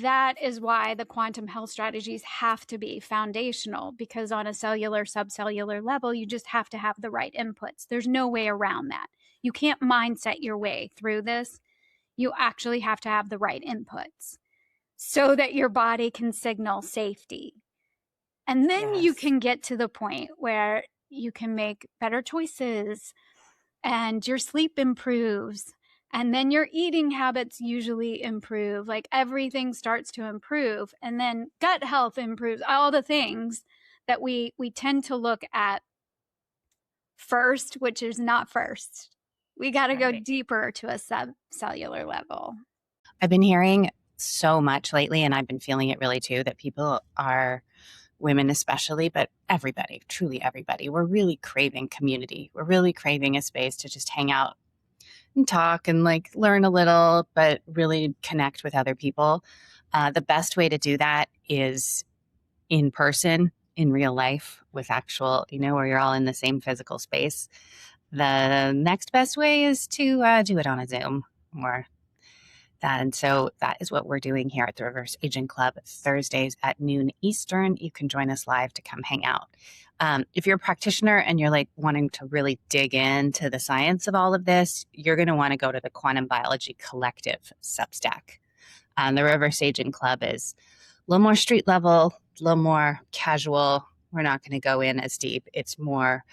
that is why the quantum health strategies have to be foundational, because on a cellular, subcellular level, you just have to have the right inputs. There's no way around that. You can't mindset your way through this. You actually have to have the right inputs so that your body can signal safety. And then you can get to the point where you can make better choices and your sleep improves. And then your eating habits usually improve. Like everything starts to improve. And then gut health improves, all the things that we tend to look at first, which is not first. We got to go deeper to a subcellular level. I've been hearing so much lately, and I've been feeling it really too, that people are, women especially, but everybody, truly everybody, we're really craving community. We're really craving a space to just hang out and talk and like learn a little, but really connect with other people. The best way to do that is in person, in real life, with actual, where you're all in the same physical space. The next best way is to do it on a Zoom or that. And so that is what we're doing here at the Reverse Aging Club Thursdays at noon Eastern. You can join us live to come hang out. If you're a practitioner and you're like wanting to really dig into the science of all of this, you're going to want to go to the Quantum Biology Collective Substack. The Reverse Aging Club is a little more street level, a little more casual. We're not going to go in as deep. It's more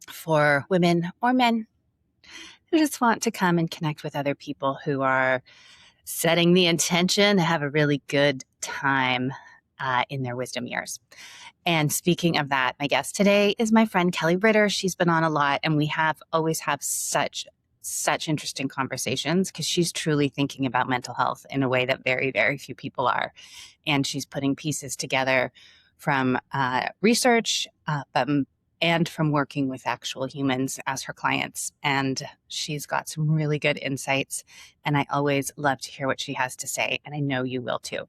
for women or men who just want to come and connect with other people who are setting the intention to have a really good time in their wisdom years. And speaking of that, my guest today is my friend Kelli Ritter. She's been on a lot, and we always have such interesting conversations because she's truly thinking about mental health in a way that very, very few people are. And she's putting pieces together from research, and from working with actual humans as her clients. And she's got some really good insights, and I always love to hear what she has to say, and I know you will too.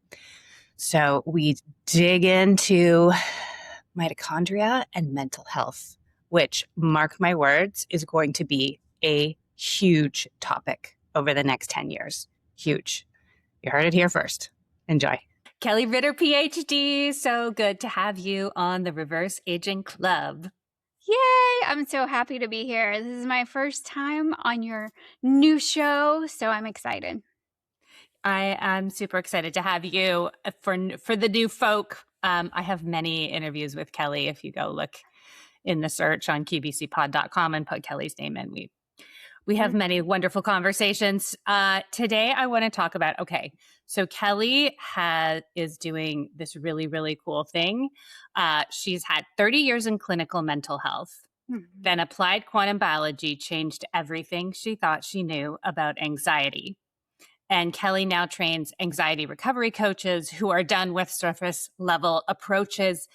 So we dig into mitochondria and mental health, which, mark my words, is going to be a huge topic over the next 10 years. Huge. You heard it here first. Enjoy. Kelli Ritter, PhD. So good to have you on the Reverse Aging Club. Yay! I'm so happy to be here. This is my first time on your new show, so I'm excited. I am super excited to have you. For the new folk, I have many interviews with Kelli. If you go look in the search on qbcpod.com and put Kelli's name in, we have many wonderful conversations. Today, I want to talk about, so Kelli is doing this really, really cool thing. She's had 30 years in clinical mental health, then applied quantum biology, changed everything she thought she knew about anxiety. And Kelli now trains anxiety recovery coaches who are done with surface level approaches.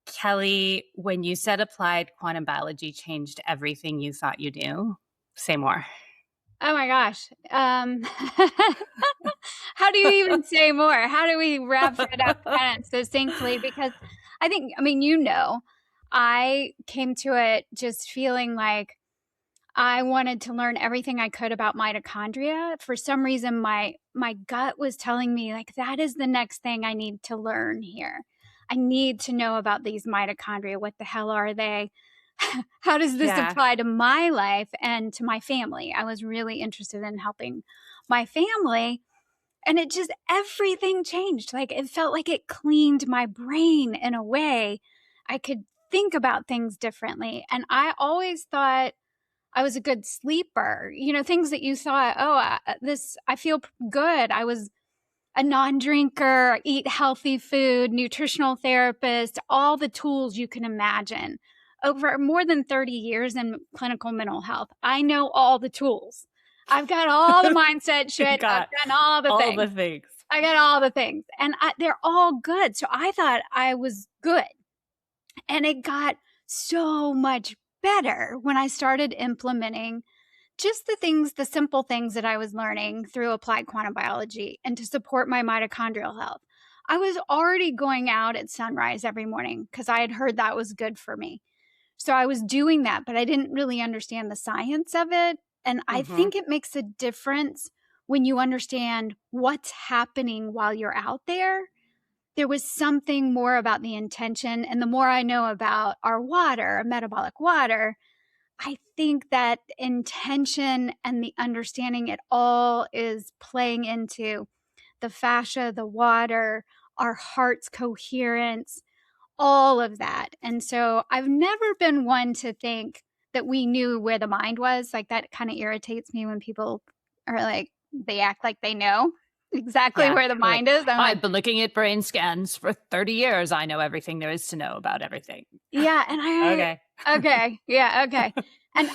Kelli, when you said applied quantum biology changed everything you thought you knew, say more. Oh my gosh. How do you even say more? How do we wrap it up kind of succinctly? Because I came to it just feeling like I wanted to learn everything I could about mitochondria. For some reason, my gut was telling me, like, that is the next thing I need to learn here. I need to know about these mitochondria. What the hell are they? How does this apply to my life and to my family? I was really interested in helping my family. And everything changed. Like, it felt like it cleaned my brain in a way. I could think about things differently. And I always thought I was a good sleeper. Things that you thought, I feel good. I was a non-drinker, eat healthy food, nutritional therapist, all the tools you can imagine. Over more than 30 years in clinical mental health, I know all the tools. I've got all the mindset shit. I've done all the things. I got all the things. And they're all good. So I thought I was good. And it got so much better when I started implementing just the simple things that I was learning through applied quantum biology and to support my mitochondrial health. I was already going out at sunrise every morning because I had heard that was good for me. So I was doing that, but I didn't really understand the science of it. And I think it makes a difference when you understand what's happening while you're out there, there was something more about the intention. And the more I know about our water, metabolic water, I think that intention and the understanding it all is playing into the fascia, the water, our heart's coherence, all of that. And so I've never been one to think that we knew where the mind was. Like, that kind of irritates me when people are like, they act like they know exactly where the mind is. I've been looking at brain scans for 30 years. I know everything there is to know about everything. Yeah. And okay. Yeah. Okay. And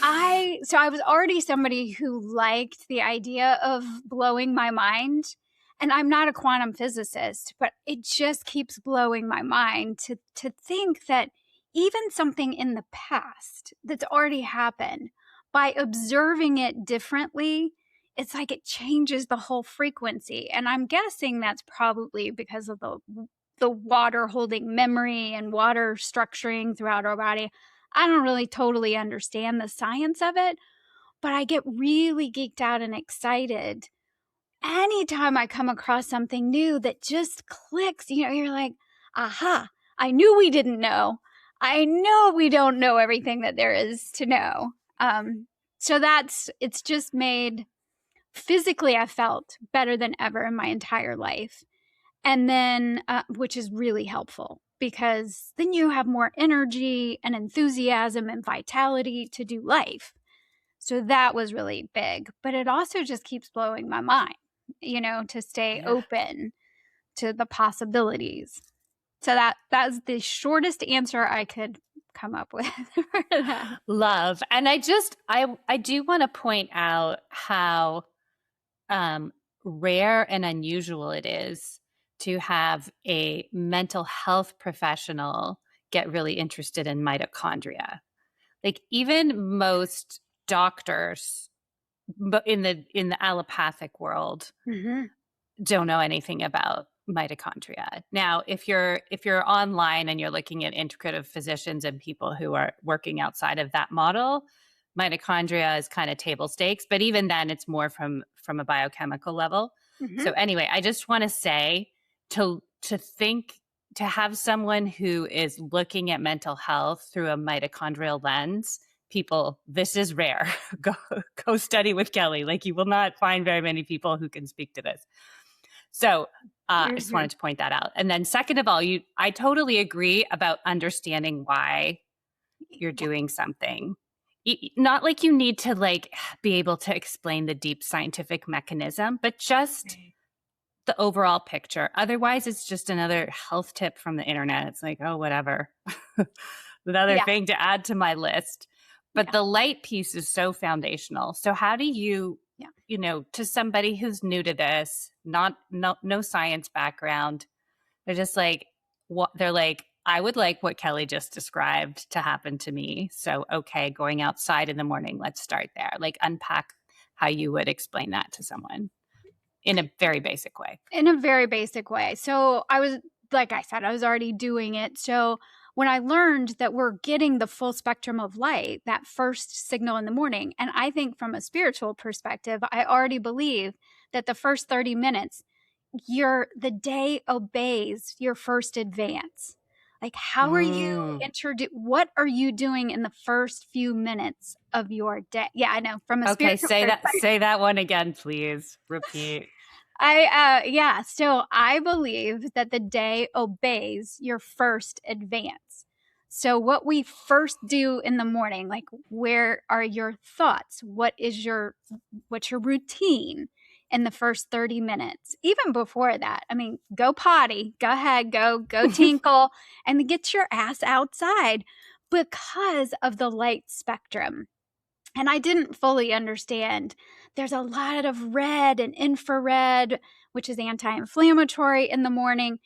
so I was already somebody who liked the idea of blowing my mind. And I'm not a quantum physicist, but it just keeps blowing my mind to think that even something in the past that's already happened, by observing it differently, it's like it changes the whole frequency. And I'm guessing that's probably because of the water holding memory and water structuring throughout our body. I don't really totally understand the science of it, but I get really geeked out and excited anytime I come across something new that just clicks. You're like, aha, I knew we didn't know. I know we don't know everything that there is to know. So it's just made, physically, I felt better than ever in my entire life. And then, which is really helpful, because then you have more energy and enthusiasm and vitality to do life. So that was really big. But it also just keeps blowing my mind, to stay open to the possibilities. So that's the shortest answer I could come up with for that. Love. And I do want to point out how rare and unusual it is to have a mental health professional get really interested in mitochondria. Like, even most doctors in the allopathic world don't know anything about mitochondria. Now, if you're online and you're looking at integrative physicians and people who are working outside of that model, mitochondria is kind of table stakes, but even then it's more from a biochemical level. So anyway, I just want to say to have someone who is looking at mental health through a mitochondrial lens, people, this is rare. Go study with Kelli. Like, you will not find very many people who can speak to this. So I just wanted to point that out. And then second of all, I totally agree about understanding why you're doing something. Not like you need to be able to explain the deep scientific mechanism, but just the overall picture. Otherwise, it's just another health tip from the internet. It's like, oh, whatever. Another thing to add to my list. But the light piece is so foundational. So how do you, to somebody who's new to this, no science background, they're just like, I would like what Kelli just described to happen to me. So, okay, going outside in the morning, let's start there. Like, unpack how you would explain that to someone in a very basic way. In a very basic way. So I was already doing it. So when I learned that we're getting the full spectrum of light, that first signal in the morning, and I think from a spiritual perspective, I already believe that the first 30 minutes, the day obeys your first advance. Like, how are you what are you doing in the first few minutes of your day? Yeah, I know. From a spiritual perspective. Say that one again, please. Repeat. So I believe that the day obeys your first advance. So what we first do in the morning, like, where are your thoughts? What's your routine in the first 30 minutes? Even before that, I mean, go potty, go ahead, go tinkle, and get your ass outside, because of the light spectrum. And I didn't fully understand. There's a lot of red and infrared, which is anti-inflammatory, in the morning.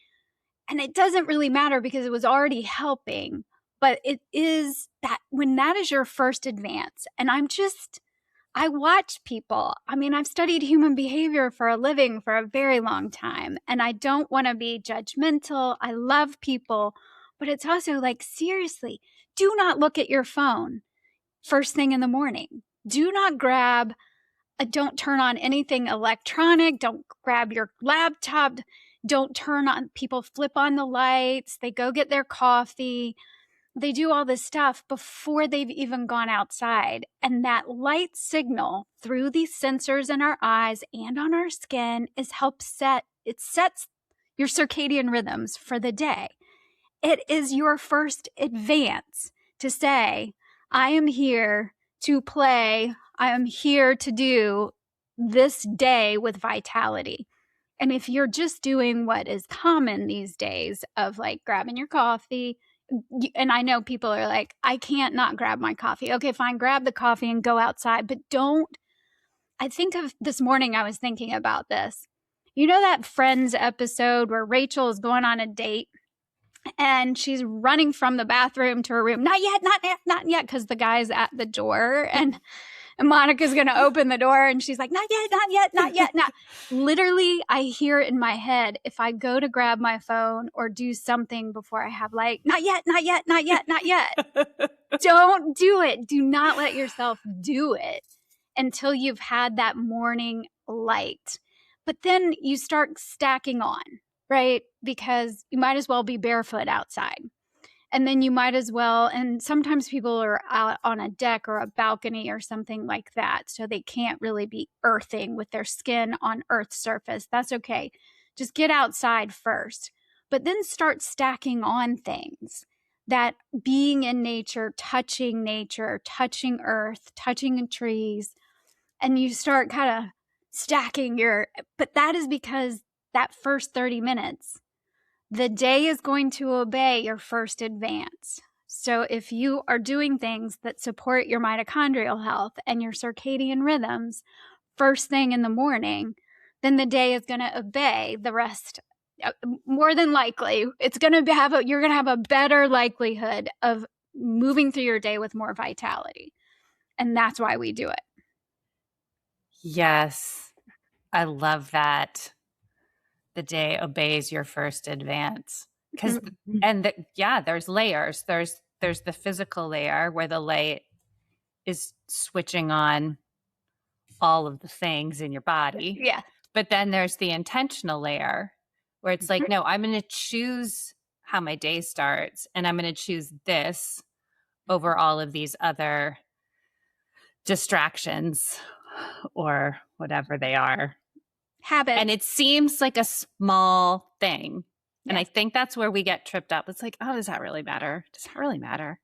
And it doesn't really matter because it was already helping. But it is that when that is your first advance, and I watch people. I mean, I've studied human behavior for a living for a very long time, and I don't want to be judgmental. I love people, but it's also like, seriously, do not look at your phone first thing in the morning. Do not grab Don't turn on anything electronic. Don't grab your laptop. Don't turn on, people flip on the lights. They go get their coffee. They do all this stuff before they've even gone outside. And that light signal through these sensors in our eyes and on our skin it sets your circadian rhythms for the day. It is your first advance to say, I am here to play. I am here to do this day with vitality. And if you're just doing what is common these days of like grabbing your coffee, and I know people are like, I can't not grab my coffee. Okay, fine, grab the coffee and go outside, but don't. I think of this morning, I was thinking about this. You know that Friends episode where Rachel is going on a date and she's running from the bathroom to her room? Not yet, not yet, not yet, because the guy's at the door and Monica's going to open the door and she's like, not yet, not yet, not yet. Not. Literally, I hear it in my head. If I go to grab my phone or do something before I have like, not yet, not yet, not yet, not yet. Don't do it. Do not let yourself do it until you've had that morning light. But then you start stacking on, right? Because you might as well be barefoot outside. And then you might as well, and sometimes people are out on a deck or a balcony or something like that, so they can't really be earthing with their skin on Earth's surface. That's okay. Just get outside first, but then start stacking on things. That being in nature, touching earth, touching trees, and you start kind of stacking but that is because that first 30 minutes, the day is going to obey your first advance. So if you are doing things that support your mitochondrial health and your circadian rhythms first thing in the morning, then the day is going to obey the rest. More than likely, you're going to have a better likelihood of moving through your day with more vitality. And that's why we do it. Yes. I love that. The day obeys your first advance. Because there's layers. There's the physical layer where the light is switching on all of the things in your body. Yeah. But then there's the intentional layer where it's like, no, I'm going to choose how my day starts, and I'm going to choose this over all of these other distractions or whatever they are. Habits. And it seems like a small thing. Yeah. And I think that's where we get tripped up. It's like, oh, does that really matter? Does that really matter?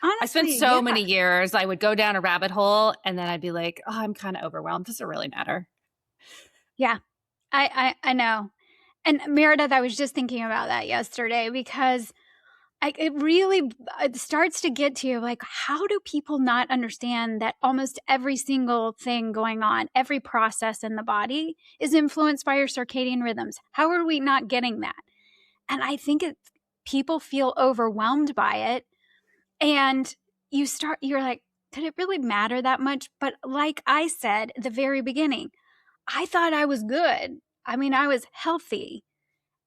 Honestly, I spent so many years, I would go down a rabbit hole and then I'd be like, oh, I'm kind of overwhelmed. Does it really matter? Yeah, I know. And Meredith, I was just thinking about that yesterday because it starts to get to you like, how do people not understand that almost every single thing going on, every process in the body is influenced by your circadian rhythms? How are we not getting that? And I think people feel overwhelmed by it. And you're like, did it really matter that much? But like I said at the very beginning, I thought I was good. I mean, I was healthy.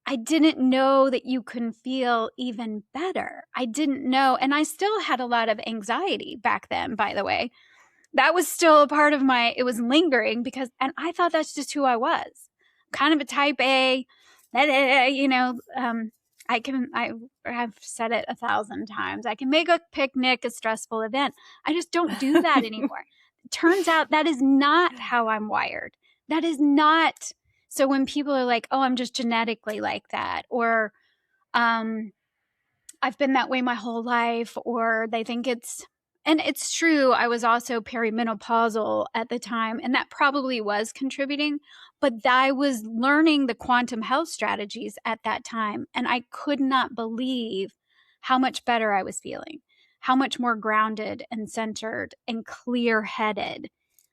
I didn't know that you can feel even better. I didn't know. And I still had a lot of anxiety back then, by the way. That was still a part of it was lingering and I thought that's just who I was. Kind of a type A, I have said it 1,000 times. I can make a picnic a stressful event. I just don't do that anymore. Turns out that is not how I'm wired. That is not. So when people are like, oh, I'm just genetically like that, or I've been that way my whole life, or they think and it's true, I was also perimenopausal at the time, and that probably was contributing, but I was learning the quantum health strategies at that time, and I could not believe how much better I was feeling, how much more grounded and centered and clear-headed.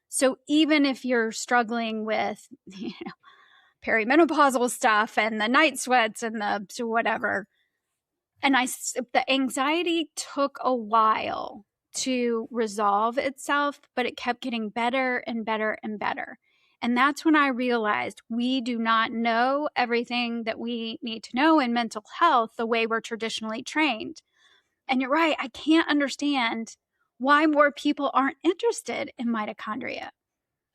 So even if you're struggling with, perimenopausal stuff and the night sweats and the whatever, and the anxiety took a while to resolve itself, but it kept getting better and better and better. And that's when I realized we do not know everything that we need to know in mental health the way we're traditionally trained. And you're right, I can't understand why more people aren't interested in mitochondria.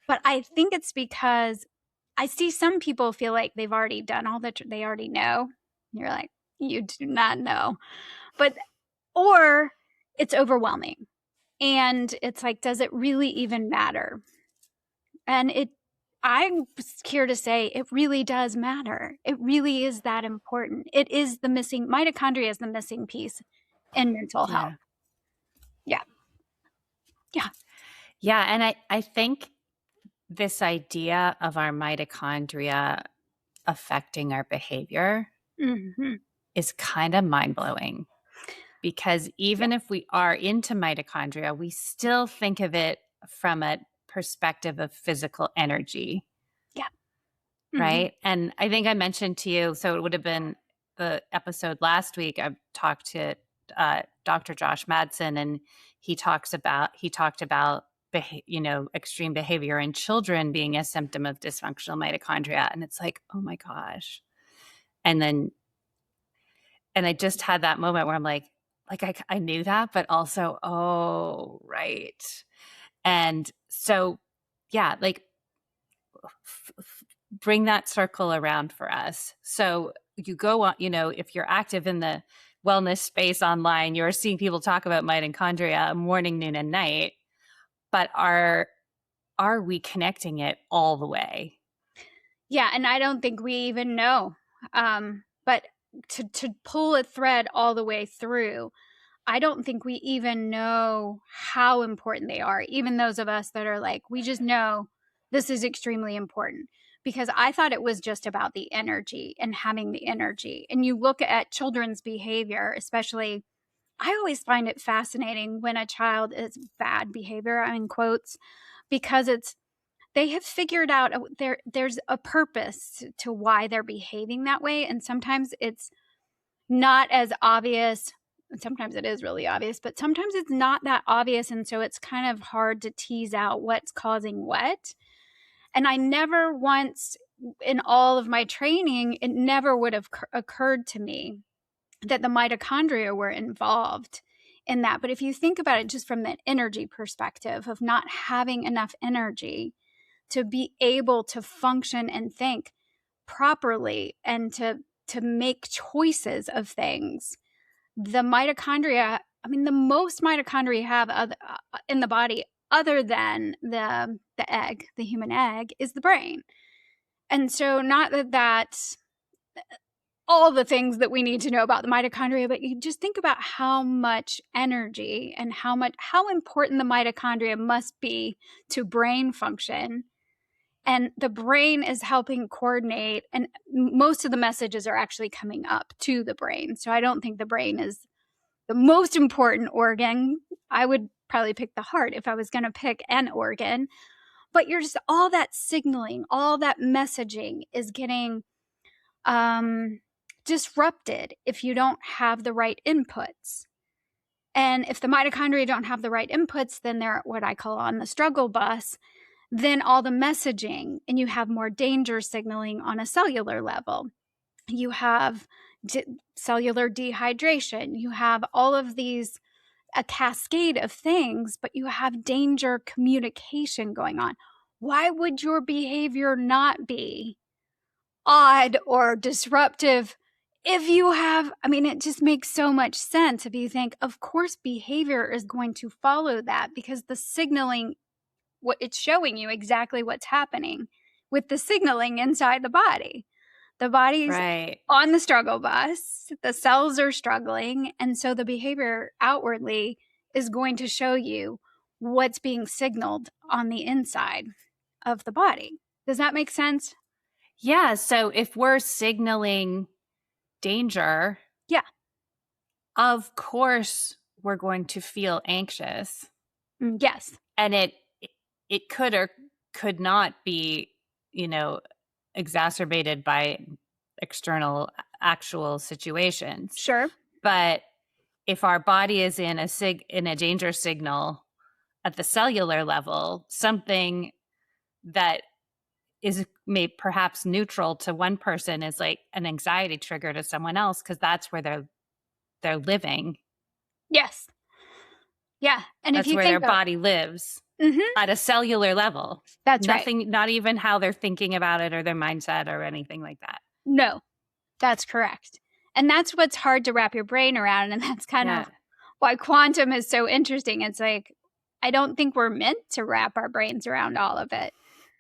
But I think it's because I see some people feel like they've already done all that they already know. You're like, you do not know. But, or it's overwhelming. And it's like, does it really even matter? And I'm here to say it really does matter. It really is that important. It is the missing, mitochondria is the missing piece in mental health. Yeah. Yeah. Yeah. And I think this idea of our mitochondria affecting our behavior is kind of mind-blowing, because even if we are into mitochondria, we still think of it from a perspective of physical energy. Yeah. Right. And I think I mentioned to you, so it would have been the episode last week, I talked to Dr. Josh Madsen, and he talked about extreme behavior in children being a symptom of dysfunctional mitochondria. And it's like, oh my gosh. And I just had that moment where I'm like I knew that, but also, oh, right. And so, yeah, like bring that circle around for us. So you go on, if you're active in the wellness space online, you're seeing people talk about mitochondria morning, noon, and night, but are we connecting it all the way? Yeah. And I don't think we even know. But to pull a thread all the way through, I don't think we even know how important they are. Even those of us that are like, we just know this is extremely important, because I thought it was just about the energy and having the energy. And you look at children's behavior, especially, I always find it fascinating when a child is bad behavior, I'm in quotes, because they have figured out there's a purpose to why they're behaving that way. And sometimes it's not as obvious. Sometimes it is really obvious, but sometimes it's not that obvious. And so it's kind of hard to tease out what's causing what. And I never once in all of my training, it never would have occurred to me that the mitochondria were involved in that. But if you think about it just from the energy perspective of not having enough energy to be able to function and think properly and to make choices of things, the mitochondria, I mean, the most mitochondria you have in the body other than the egg, the human egg, is the brain. And so not that that's all the things that we need to know about the mitochondria, but you just think about how much energy and how important the mitochondria must be to brain function. And the brain is helping coordinate, and most of the messages are actually coming up to the brain. So I don't think the brain is the most important organ. I would probably pick the heart if I was going to pick an organ. But you're just, all that signaling, all that messaging is getting disrupted if you don't have the right inputs. And if the mitochondria don't have the right inputs, then they're what I call on the struggle bus. Then all the messaging, and you have more danger signaling on a cellular level. You have cellular dehydration. You have all of these, a cascade of things, but you have danger communication going on. Why would your behavior not be odd or disruptive if you have, I mean, it just makes so much sense if you think, of course, behavior is going to follow that, because the signaling, what it's showing you exactly what's happening with the signaling inside the body. The body's right on the struggle bus, the cells are struggling, and so the behavior outwardly is going to show you what's being signaled on the inside of the body. Does that make sense? Yeah. So if we're signaling danger, yeah, of course we're going to feel anxious. Yes. And it could or could not be, exacerbated by external actual situations. Sure. But if our body is in a danger signal at the cellular level, something that is perhaps neutral to one person is like an anxiety trigger to someone else, because that's where they're living. Yes. Yeah. And that's if you where think their body lives. at a cellular level. That's Nothing, right. not even how they're thinking about it or their mindset or anything like that. No, that's correct. And that's what's hard to wrap your brain around. And that's kind of why quantum is so interesting. It's like, I don't think we're meant to wrap our brains around all of it.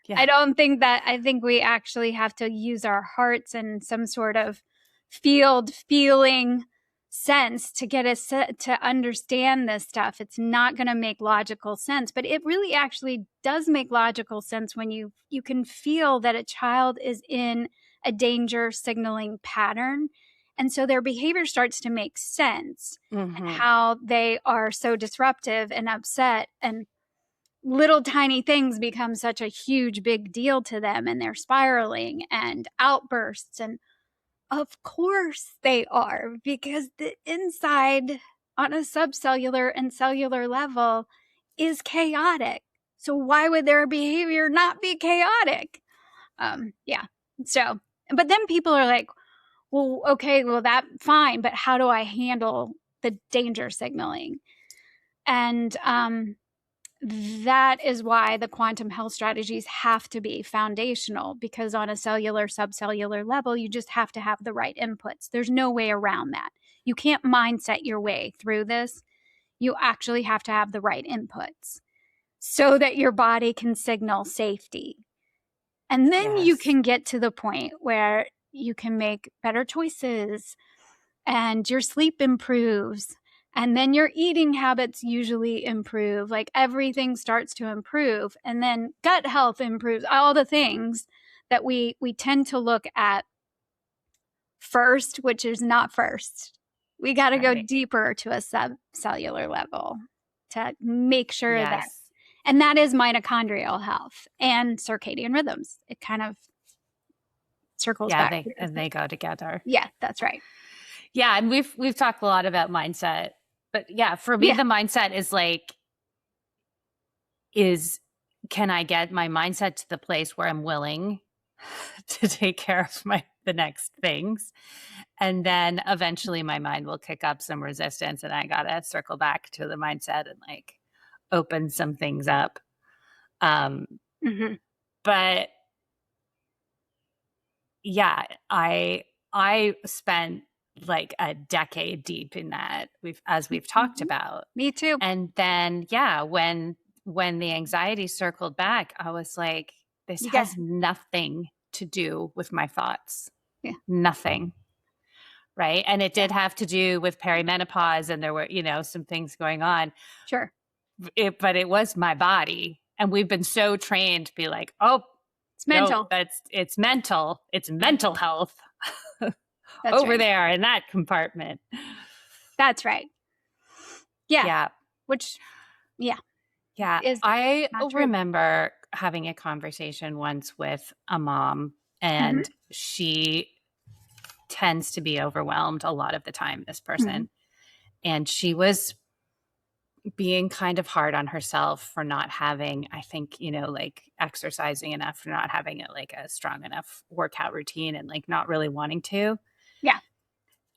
Yeah. I think we actually have to use our hearts and some sort of feeling sense to get us to understand this stuff. It's not going to make logical sense, but it really actually does make logical sense when you can feel that a child is in a danger signaling pattern. And so their behavior starts to make sense, and how they are so disruptive and upset, and little tiny things become such a huge big deal to them, and they're spiraling and outbursts. And of course they are, because the inside on a subcellular and cellular level is chaotic. So why would their behavior not be chaotic? So, but then people are like, well, okay, well, that's fine, but how do I handle the danger signaling? And that is why the quantum health strategies have to be foundational, because on a cellular, subcellular level, you just have to have the right inputs. There's no way around that. You can't mindset your way through this. You actually have to have the right inputs so that your body can signal safety. And then you can get to the point where you can make better choices and your sleep improves. And then your eating habits usually improve. Like everything starts to improve. And then gut health improves. All the things that we tend to look at first, which is not first. We got to go deeper to a subcellular level to make sure that. And that is mitochondrial health and circadian rhythms. It kind of circles back. And they go together. Yeah, that's right. Yeah, and we've talked a lot about mindset. But yeah, for me, the mindset is like, can I get my mindset to the place where I'm willing to take care of the next things? And then eventually my mind will kick up some resistance, and I got to circle back to the mindset and like open some things up. But yeah, I spent like a decade deep in that, we've talked about. Me too. And then when the anxiety circled back, I was like, this has nothing to do with my thoughts. Nothing. Right. And it did have to do with perimenopause, and there were, some things going on. Sure. But it was my body. And we've been so trained to be like, oh, it's mental. No, it's mental. It's mental health. That's over there in that compartment. That's right. Yeah. I remember having a conversation once with a mom, and she tends to be overwhelmed a lot of the time, this person. And she was being kind of hard on herself for not having, I think, like exercising enough, for not having a strong enough workout routine, and like not really wanting to. Yeah.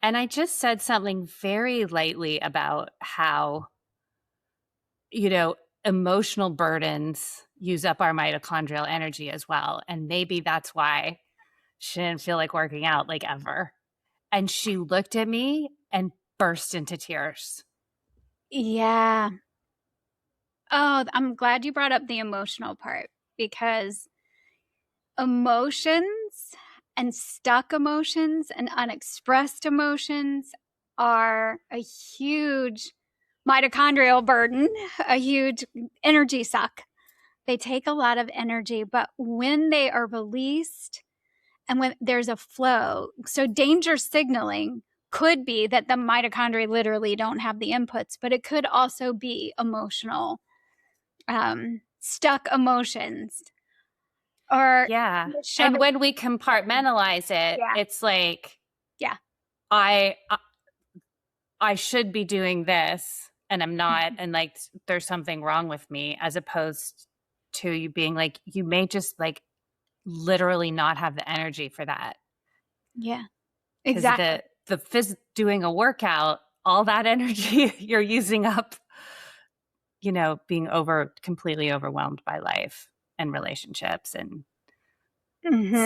And I just said something very lightly about how, emotional burdens use up our mitochondrial energy as well. And maybe that's why she didn't feel like working out like ever. And she looked at me and burst into tears. Yeah. Oh, I'm glad you brought up the emotional part, because emotions and stuck emotions and unexpressed emotions are a huge mitochondrial burden, a huge energy suck. They take a lot of energy, but when they are released and when there's a flow, so danger signaling could be that the mitochondria literally don't have the inputs, but it could also be emotional, stuck emotions. And when we compartmentalize it, it's like, I should be doing this, and I'm not, and like there's something wrong with me, as opposed to you being like, you may just like literally not have the energy for that. Yeah, exactly. Doing a workout, all that energy you're using up being completely overwhelmed by life and relationships and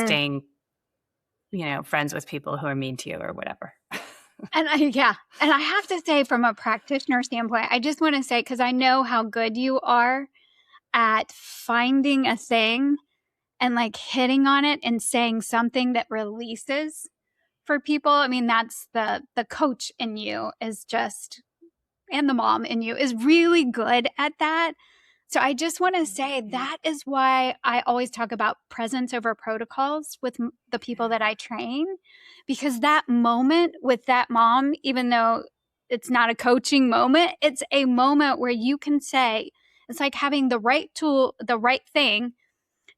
staying, friends with people who are mean to you or whatever. And I have to say, from a practitioner standpoint, I just want to say, because I know how good you are at finding a thing and like hitting on it and saying something that releases for people. I mean, that's the coach in you is just, and the mom in you is really good at that. So I just want to say that is why I always talk about presence over protocols with the people that I train, because that moment with that mom, even though it's not a coaching moment, it's a moment where you can say, it's like having the right tool, the right thing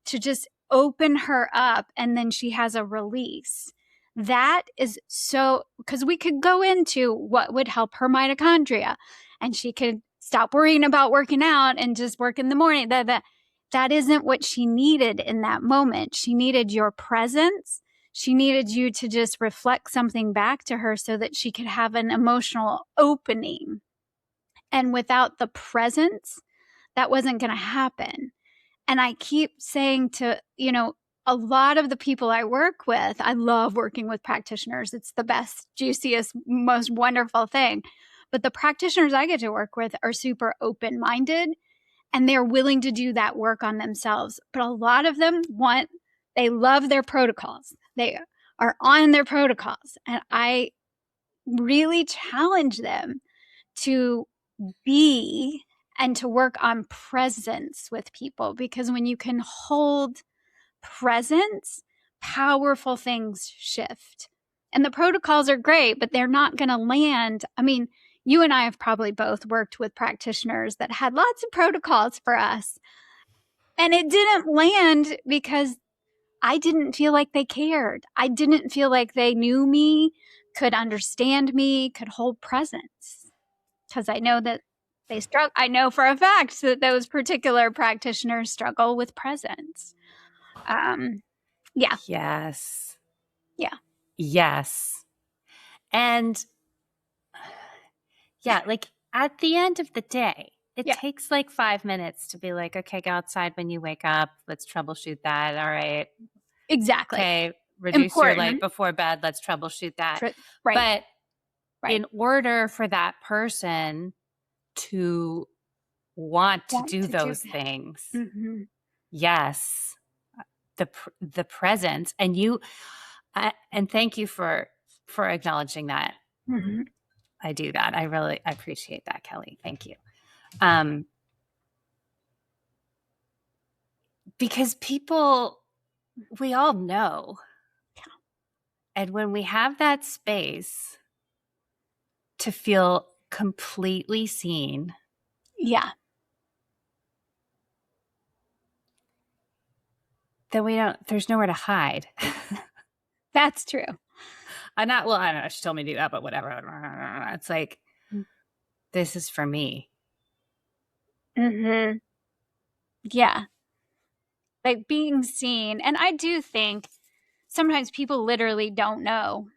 to just open her up, and then she has a release. That is so, because we could go into what would help her mitochondria, and she could stop worrying about working out and just work in the morning. That isn't what she needed in that moment. She needed your presence. She needed you to just reflect something back to her so that she could have an emotional opening. And without the presence, that wasn't going to happen. And I keep saying to, a lot of the people I work with, I love working with practitioners. It's the best, juiciest, most wonderful thing. But the practitioners I get to work with are super open-minded, and they're willing to do that work on themselves. But a lot of them they love their protocols. They are on their protocols. And I really challenge them to be and to work on presence with people, because when you can hold presence, powerful things shift. And the protocols are great, but they're not going to land. I mean, you and I have probably both worked with practitioners that had lots of protocols for us, and it didn't land because I didn't feel like they cared. I didn't feel like they knew me, could understand me, could hold presence. Because I know that they struggle. I know for a fact that those particular practitioners struggle with presence. Yeah. Yes. Yeah. Yes. And like at the end of the day, it takes like 5 minutes to be like, okay, go outside when you wake up. Let's troubleshoot that. All right. Exactly. Okay. Reduce your light before bed. Let's troubleshoot that. Right. But in order for that person to want to do those things, yes, the presence, and and thank you for acknowledging that. I do that. I appreciate that, Kelli. Thank you. Because we all know. And when we have that space to feel completely seen. Yeah. Then there's nowhere to hide. That's true. I don't know. She told me to do that, but whatever. It's like, this is for me. Yeah. Like being seen. And I do think sometimes people literally don't know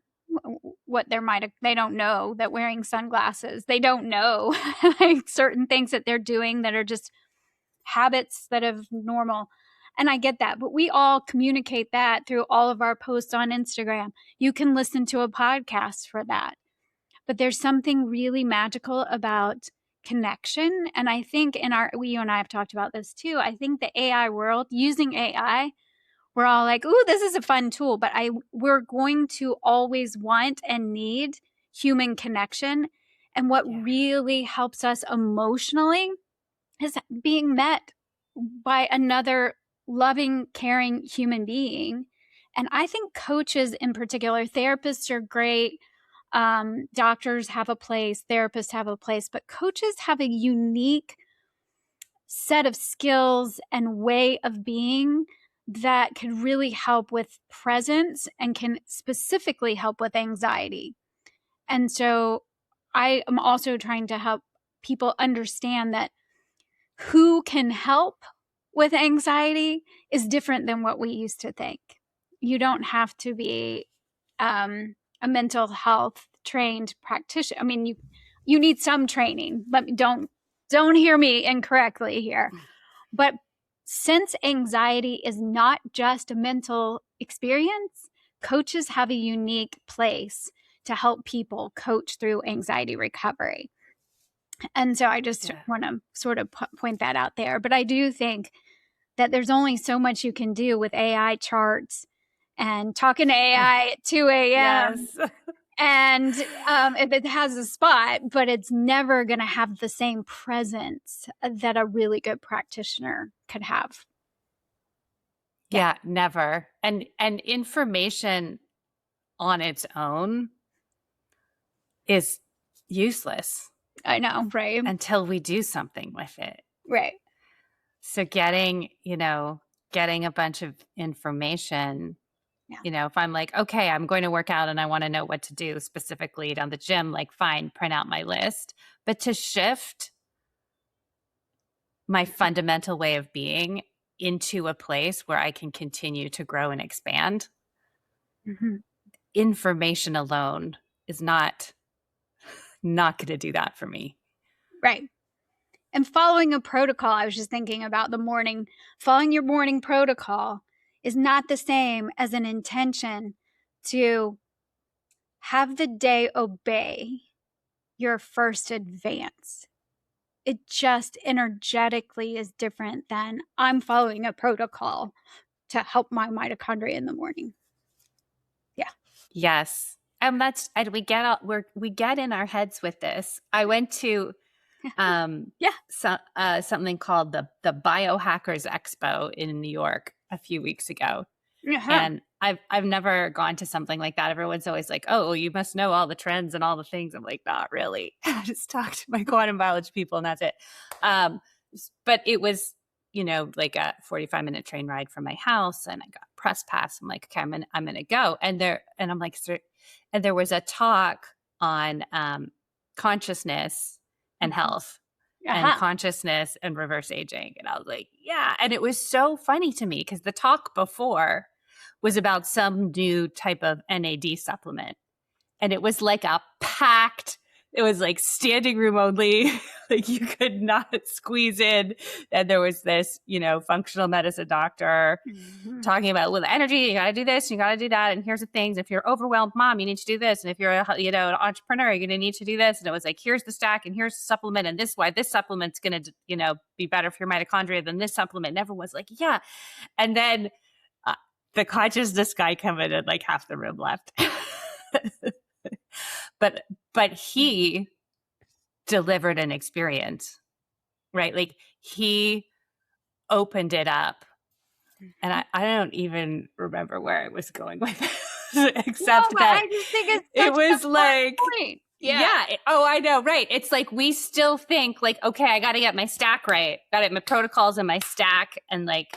what they don't know that wearing sunglasses, they don't know like certain things that they're doing that are just habits that are normal. And I get that, but we all communicate that through all of our posts on Instagram. You can listen to a podcast for that. But there's something really magical about connection. And I think you and I have talked about this too. I think the AI world, using AI, we're all like, ooh, this is a fun tool, but we're going to always want and need human connection. And what really helps us emotionally is being met by another loving, caring human being. And I think coaches in particular, therapists are great. Doctors have a place, therapists have a place, but coaches have a unique set of skills and way of being that can really help with presence and can specifically help with anxiety. And so I am also trying to help people understand that who can help with anxiety is different than what we used to think. You don't have to be a mental health trained practitioner. I mean, you need some training, but don't don't hear me incorrectly here. But since anxiety is not just a mental experience, coaches have a unique place to help people coach through anxiety recovery. And so I just want to sort of point that out there. But I do think that there's only so much you can do with AI charts and talking to AI at 2 a.m. Yes. And if it has a spot, but it's never going to have the same presence that a really good practitioner could have. Yeah, never. And information on its own is useless. I know, right? Until we do something with it. Right. So getting a bunch of information, if I'm like, okay, I'm going to work out and I want to know what to do specifically down the gym, like fine, print out my list. But to shift my fundamental way of being into a place where I can continue to grow and expand, information alone is not going to do that for me. Right. And following a protocol, I was just thinking about following your morning protocol is not the same as an intention to have the day obey your first advance. It just energetically is different than I'm following a protocol to help my mitochondria in the morning. Yeah. Yes. And we get in our heads with this. I went to something called the Biohackers Expo in New York a few weeks ago. And I've never gone to something like that. Everyone's always like, oh, you must know all the trends and all the things. I'm like, not really. I just talk to my quantum biology people and that's it. But it was, like a 45-minute train ride from my house and I got a press pass. I'm like, okay, I'm going to go. And I'm like, and there was a talk on consciousness and health and consciousness and reverse aging. And I was like, yeah. And it was so funny to me because the talk before was about some new type of NAD supplement. And it was like it was like standing room only, like you could not squeeze in. And there was this, functional medicine doctor talking about with energy, you got to do this, you got to do that. And here's the things. If you're overwhelmed, mom, you need to do this. And if you're an entrepreneur, you're going to need to do this. And it was like, here's the stack and here's the supplement. And this why this supplement's going to, be better for your mitochondria than this supplement. And everyone was like, yeah. And then the consciousness guy come in and like half the room left. But he delivered an experience, right? Like he opened it up. And I don't even remember where I was going with it, except that I just think it was like, point. I know. Right. It's like, we still think like, okay, I got to get my stack right. Got to get my protocols in my stack and like,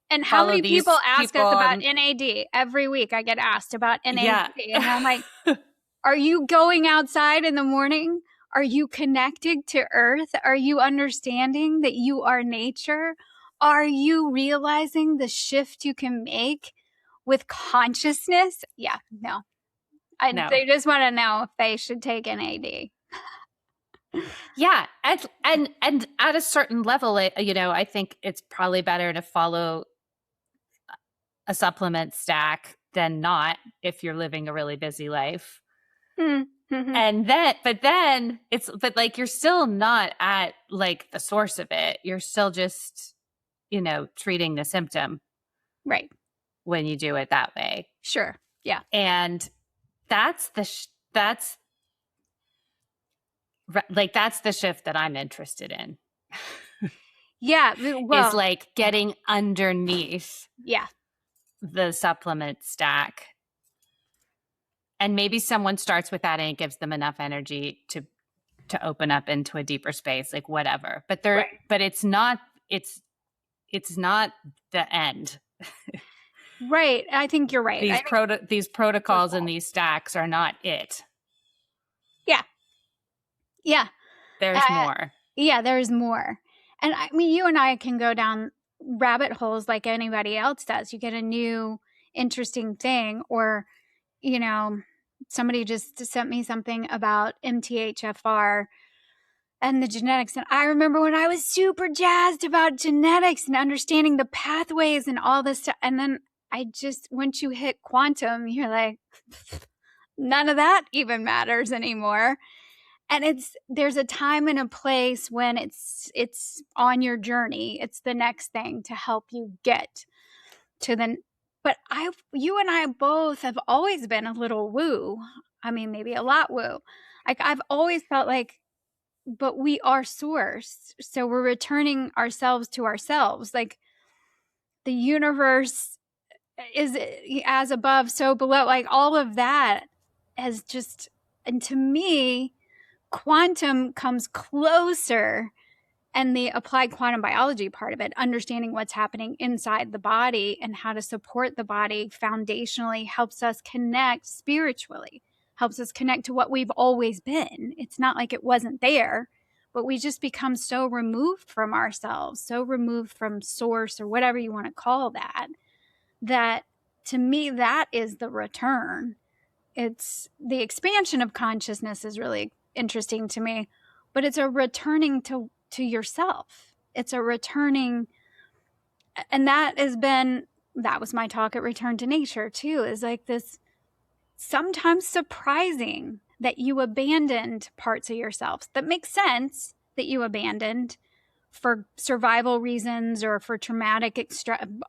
and how many people ask us about NAD? Every week I get asked about NAD. Yeah. And I'm like, are you going outside in the morning? Are you connected to Earth? Are you understanding that you are nature? Are you realizing the shift you can make with consciousness? Yeah, no. They just want to know if they should take NAD. Yeah. And at a certain level, I think it's probably better to follow a supplement stack than not if you're living a really busy life. Mm-hmm. And then you're still not at like the source of it. You're still just, treating the symptom. Right. When you do it that way. Sure. Yeah. And that's the shift that I'm interested in. Yeah. Well, is like getting underneath. Yeah. The supplement stack. And maybe someone starts with that and it gives them enough energy to open up into a deeper space, like whatever. But but it's not the end. Right. I think you're right. These protocols and these stacks are not it. Yeah. Yeah. There's more. Yeah, there's more. And I mean, you and I can go down rabbit holes like anybody else does. You get a new interesting thing, or, somebody just sent me something about MTHFR and the genetics. And I remember when I was super jazzed about genetics and understanding the pathways and all this stuff. And then once you hit quantum, you're like, none of that even matters anymore. And there's a time and a place when it's on your journey. It's the next thing to help you get to but you and I both have always been a little woo. I mean, maybe a lot woo. Like I've always felt like, but we are source. So we're returning ourselves to ourselves. Like the universe is as above, so below, like all of that has just, and to me, quantum comes closer, and the applied quantum biology part of it, understanding what's happening inside the body and how to support the body foundationally, helps us connect spiritually, helps us connect to what we've always been. It's not like it wasn't there, but we just become so removed from ourselves, so removed from source or whatever you want to call that, that to me, that is the return. It's the expansion of consciousness is really interesting to me, but it's a returning to yourself. It's a returning, and that was my talk at Return to Nature too, is like this sometimes surprising that you abandoned parts of yourself that make sense that you abandoned for survival reasons or for traumatic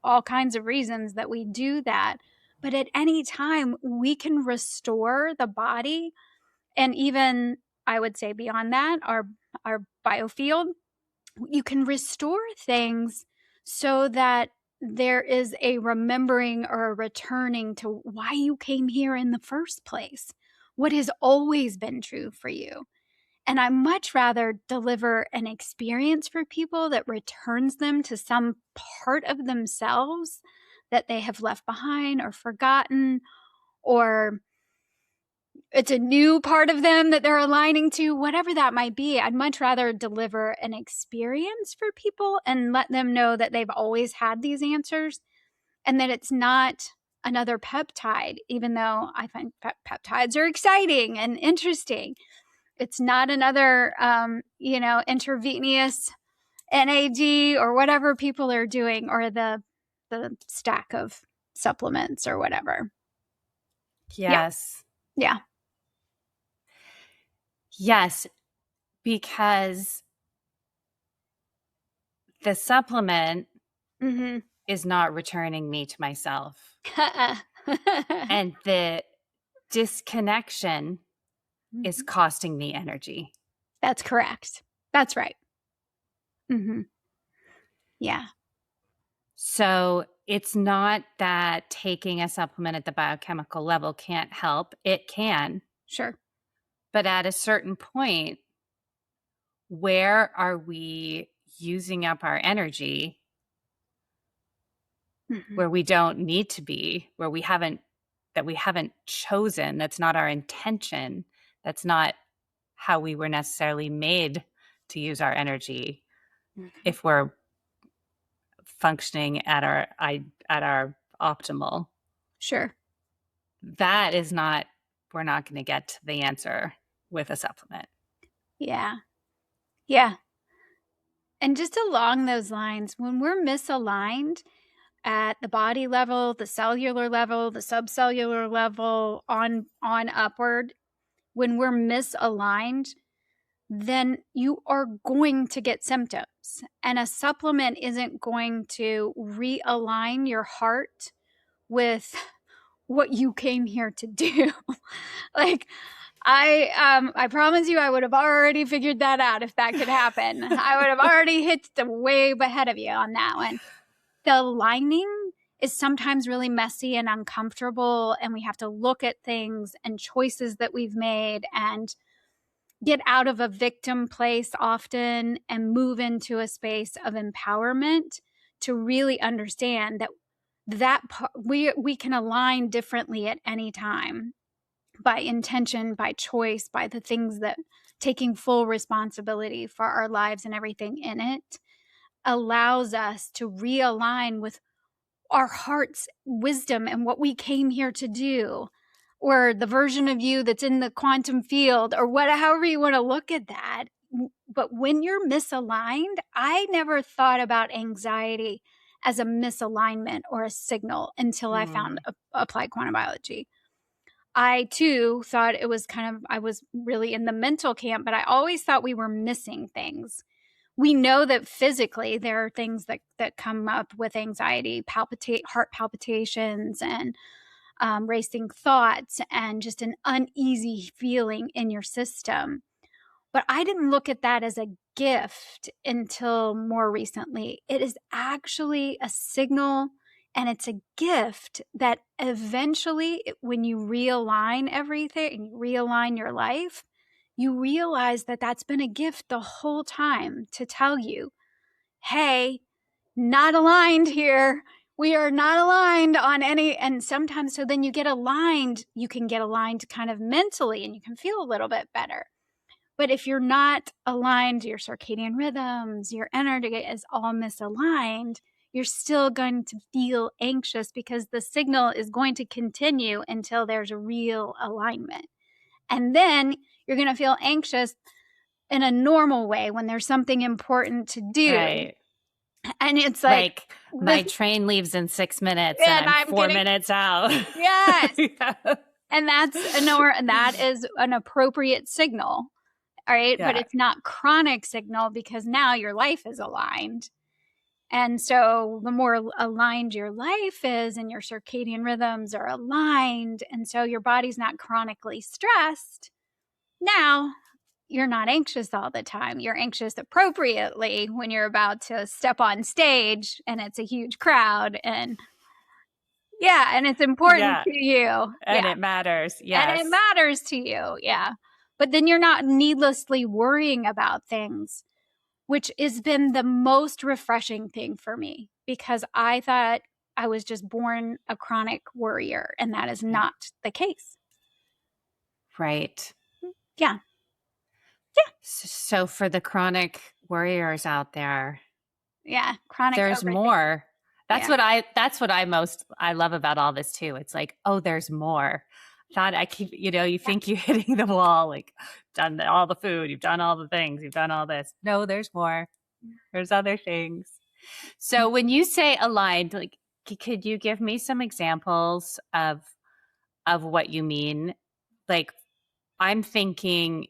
all kinds of reasons that we do that. But at any time we can restore the body, and even I would say beyond that, our biofield, you can restore things so that there is a remembering or a returning to why you came here in the first place, what has always been true for you. And I much rather deliver an experience for people that returns them to some part of themselves that they have left behind or forgotten, or it's a new part of them that they're aligning to, whatever that might be. I'd much rather deliver an experience for people and let them know that they've always had these answers, and that it's not another peptide, even though I find peptides are exciting and interesting. It's not another, intravenous NAD or whatever people are doing, or the stack of supplements or whatever. Yes. Yeah. Yes, because the supplement is not returning me to myself. And the disconnection is costing me energy. That's correct. That's right. Yeah. So it's not that taking a supplement at the biochemical level can't help. It can. Sure. But at a certain point, where are we using up our energy where we don't need to be, where we haven't chosen, that's not our intention, that's not how we were necessarily made to use our energy if we're functioning at our optimal. Sure. That is not, we're not going to get to the answer with a supplement. Yeah. Yeah. And just along those lines, when we're misaligned at the body level, the cellular level, the subcellular level, on upward, when we're misaligned, then you are going to get symptoms. And a supplement isn't going to realign your heart with what you came here to do. Like, I promise you, I would have already figured that out if that could happen. I would have already hit the way ahead of you on that one. The aligning is sometimes really messy and uncomfortable, and we have to look at things and choices that we've made and get out of a victim place often and move into a space of empowerment to really understand that we can align differently at any time, by intention, by choice, by the things that taking full responsibility for our lives and everything in it allows us to realign with our heart's wisdom and what we came here to do, or the version of you that's in the quantum field, or however you want to look at that. But when you're misaligned, I never thought about anxiety as a misalignment or a signal until I found applied quantum biology. I too thought it was I was really in the mental camp, but I always thought we were missing things. We know that physically there are things that come up with anxiety, heart palpitations and racing thoughts and just an uneasy feeling in your system. But I didn't look at that as a gift until more recently. It is actually a signal and it's a gift that eventually, when you realign everything and you realign your life, you realize that that's been a gift the whole time to tell you, hey, not aligned here. We are not aligned on any, and sometimes, so then you get aligned, you can get aligned kind of mentally and you can feel a little bit better. But if you're not aligned, your circadian rhythms, your energy is all misaligned, you're still going to feel anxious because the signal is going to continue until there's a real alignment. And then you're going to feel anxious in a normal way when there's something important to do. Right. And it's like my train leaves in 6 minutes and I'm 4 minutes out. Yes. Yeah. And that is an appropriate signal. All right. Yeah. But it's not chronic signal because now your life is aligned. And so the more aligned your life is and your circadian rhythms are aligned, and so your body's not chronically stressed, now you're not anxious all the time. You're anxious appropriately when you're about to step on stage and it's a huge crowd and it's important to you. And it matters. Yes. And it matters to you. Yeah. But then you're not needlessly worrying about things, which has been the most refreshing thing for me because I thought I was just born a chronic worrier, and that is not the case. Right. Yeah. Yeah. So for the chronic worriers out there, chronic. There's more. That's what I love about all this too. It's like, oh, there's more. Not I keep, you think you're hitting the wall, like done all the food, you've done all the things, you've done all this. No, there's more. There's other things. So when you say aligned, like, could you give me some examples of what you mean? Like, I'm thinking,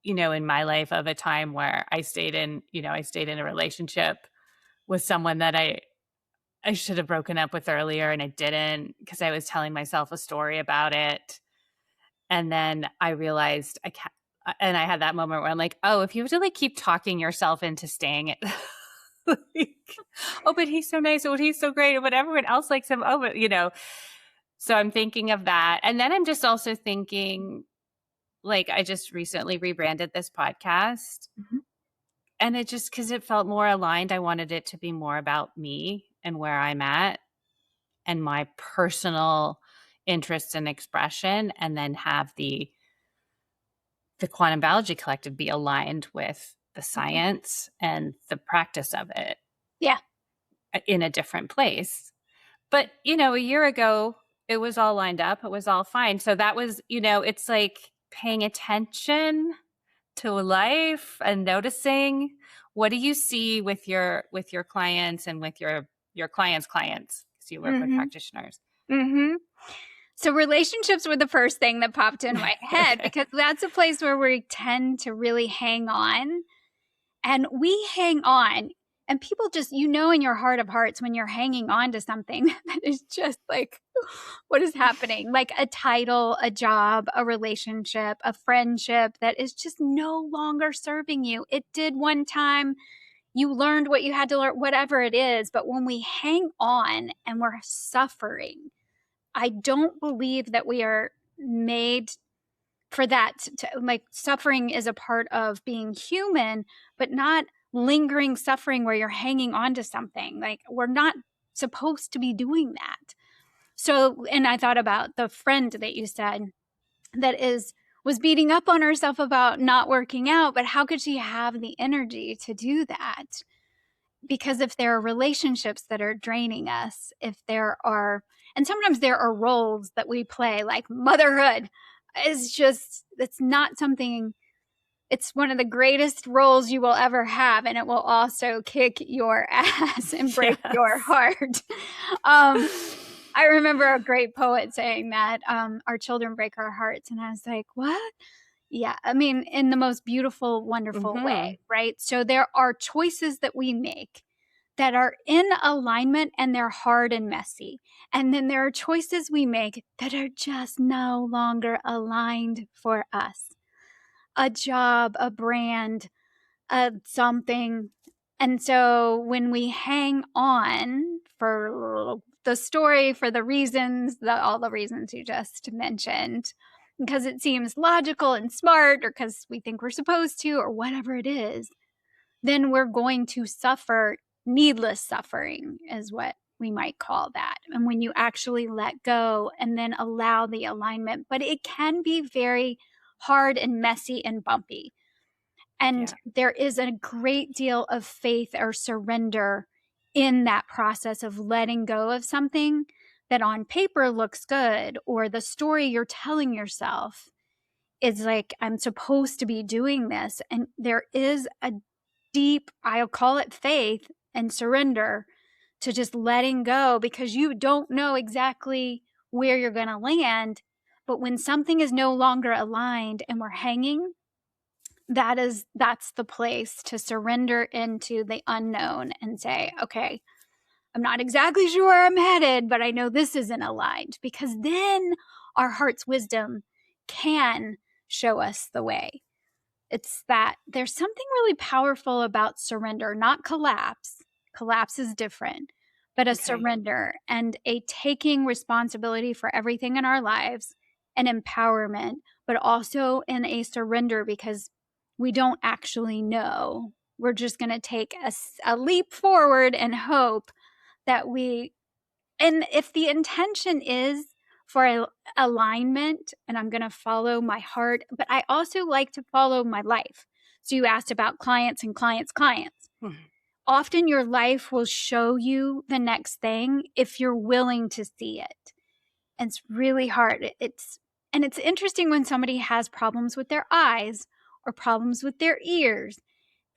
in my life of a time where I stayed in a relationship with someone that I should have broken up with earlier and I didn't because I was telling myself a story about it. And then I realized and I had that moment where I'm like, oh, if you have to like keep talking yourself into staying it, like, oh, but he's so nice. Oh, but he's so great. But everyone else likes him. Oh, but so I'm thinking of that. And then I'm just also thinking, like, I just recently rebranded this podcast. Mm-hmm. And it just, because it felt more aligned, I wanted it to be more about me and where I'm at and my personal interests and expression, and then have the Quantum Biology Collective be aligned with the science and the practice of it. Yeah. In a different place. But, a year ago, it was all lined up. It was all fine. So that was, it's like paying attention to life and noticing. What do you see with your clients and with your clients' clients? Because you work with practitioners. Mm-hmm. So relationships were the first thing that popped in my head because that's a place where we tend to really hang on. And we hang on. And people just, in your heart of hearts, when you're hanging on to something that is just like, what is happening? Like a title, a job, a relationship, a friendship that is just no longer serving you. It did one time. You learned what you had to learn, whatever it is. But when we hang on and we're suffering, I don't believe that we are made for that. Like, suffering is a part of being human, but not lingering suffering where you're hanging on to something. Like, we're not supposed to be doing that. So, and I thought about the friend that you said that was beating up on herself about not working out, but how could she have the energy to do that? Because if there are relationships that are draining us, and sometimes there are roles that we play, like motherhood, it's not something It's one of the greatest roles you will ever have, and it will also kick your ass and break your heart. I remember a great poet saying that our children break our hearts, and I was like, what? Yeah, I mean, in the most beautiful, wonderful way, right? So there are choices that we make that are in alignment, and they're hard and messy. And then there are choices we make that are just no longer aligned for us. A job, a brand, something. And so when we hang on for the story, for the reasons, all the reasons you just mentioned, because it seems logical and smart, or because we think we're supposed to, or whatever it is, then we're going to suffer needless suffering, is what we might call that. And when you actually let go and then allow the alignment, but it can be very hard and messy and bumpy. And there is a great deal of faith or surrender in that process of letting go of something that on paper looks good, or the story you're telling yourself is like, I'm supposed to be doing this. And there is a deep, I'll call it faith and surrender to just letting go, because you don't know exactly where you're going to land. But when something is no longer aligned and we're hanging, that's the place to surrender into the unknown and say, okay, I'm not exactly sure where I'm headed, but I know this isn't aligned, because then our heart's wisdom can show us the way. It's that there's something really powerful about surrender, not collapse. Collapse is different, but a surrender and a taking responsibility for everything in our lives, and empowerment, but also in a surrender, because we don't actually know. We're just going to take a leap forward and hope that and if the intention is for alignment, and I'm going to follow my heart, but I also like to follow my life. So you asked about clients and clients. Often your life will show you the next thing if you're willing to see it. And it's really hard. It's interesting when somebody has problems with their eyes or problems with their ears,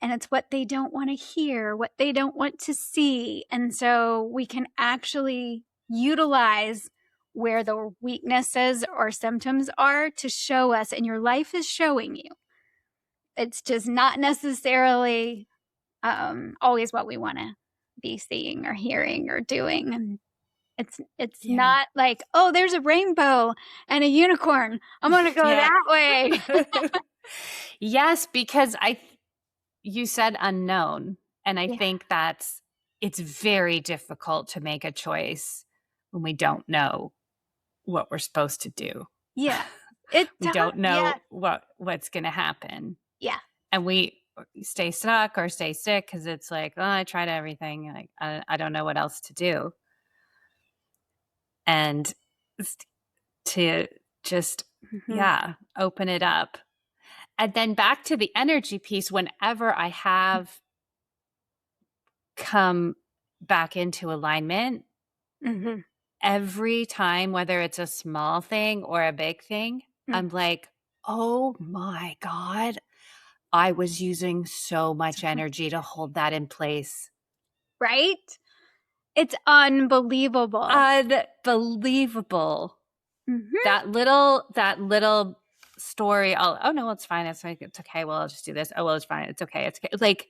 and it's what they don't want to hear, what they don't want to see. And so we can actually utilize where the weaknesses or symptoms are to show us, and your life is showing you. It's just not necessarily always what we want to be seeing or hearing or doing. And it's not like, oh, there's a rainbow and a unicorn, I'm going to go that way. Yes, because you said unknown. And I think it's very difficult to make a choice when we don't know what we're supposed to do. Yeah. We don't know what's going to happen. Yeah. And we stay stuck or stay sick because it's like, oh, I tried everything. Like, I don't know what else to do. And to just, open it up. And then back to the energy piece, whenever I have come back into alignment, every time, whether it's a small thing or a big thing, I'm like, oh my God, I was using so much energy to hold that in place. Right? It's unbelievable. Unbelievable. That little story. Oh no, it's fine. It's like, it's okay. Well, I'll just do this. Oh, well, it's fine. It's okay. It's okay. Like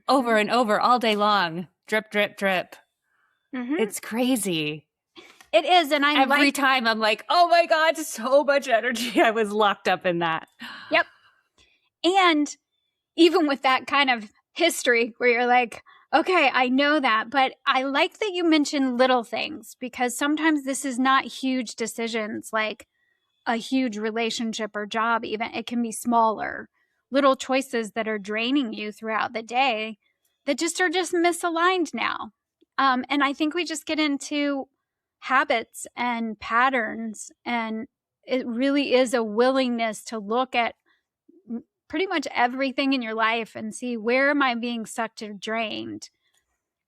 over and over all day long. Drip, drip, drip. It's crazy. It is. And every time I'm like, oh my God, so much energy. I was locked up in that. Yep. And even with that kind of history where you're like, okay, I know that, but I like that you mentioned little things, because sometimes this is not huge decisions like a huge relationship or job. Even it can be smaller little choices that are draining you throughout the day that just are just misaligned now. And I think we just get into habits and patterns, and it really is a willingness to look at pretty much everything in your life and see, where am I being sucked or drained?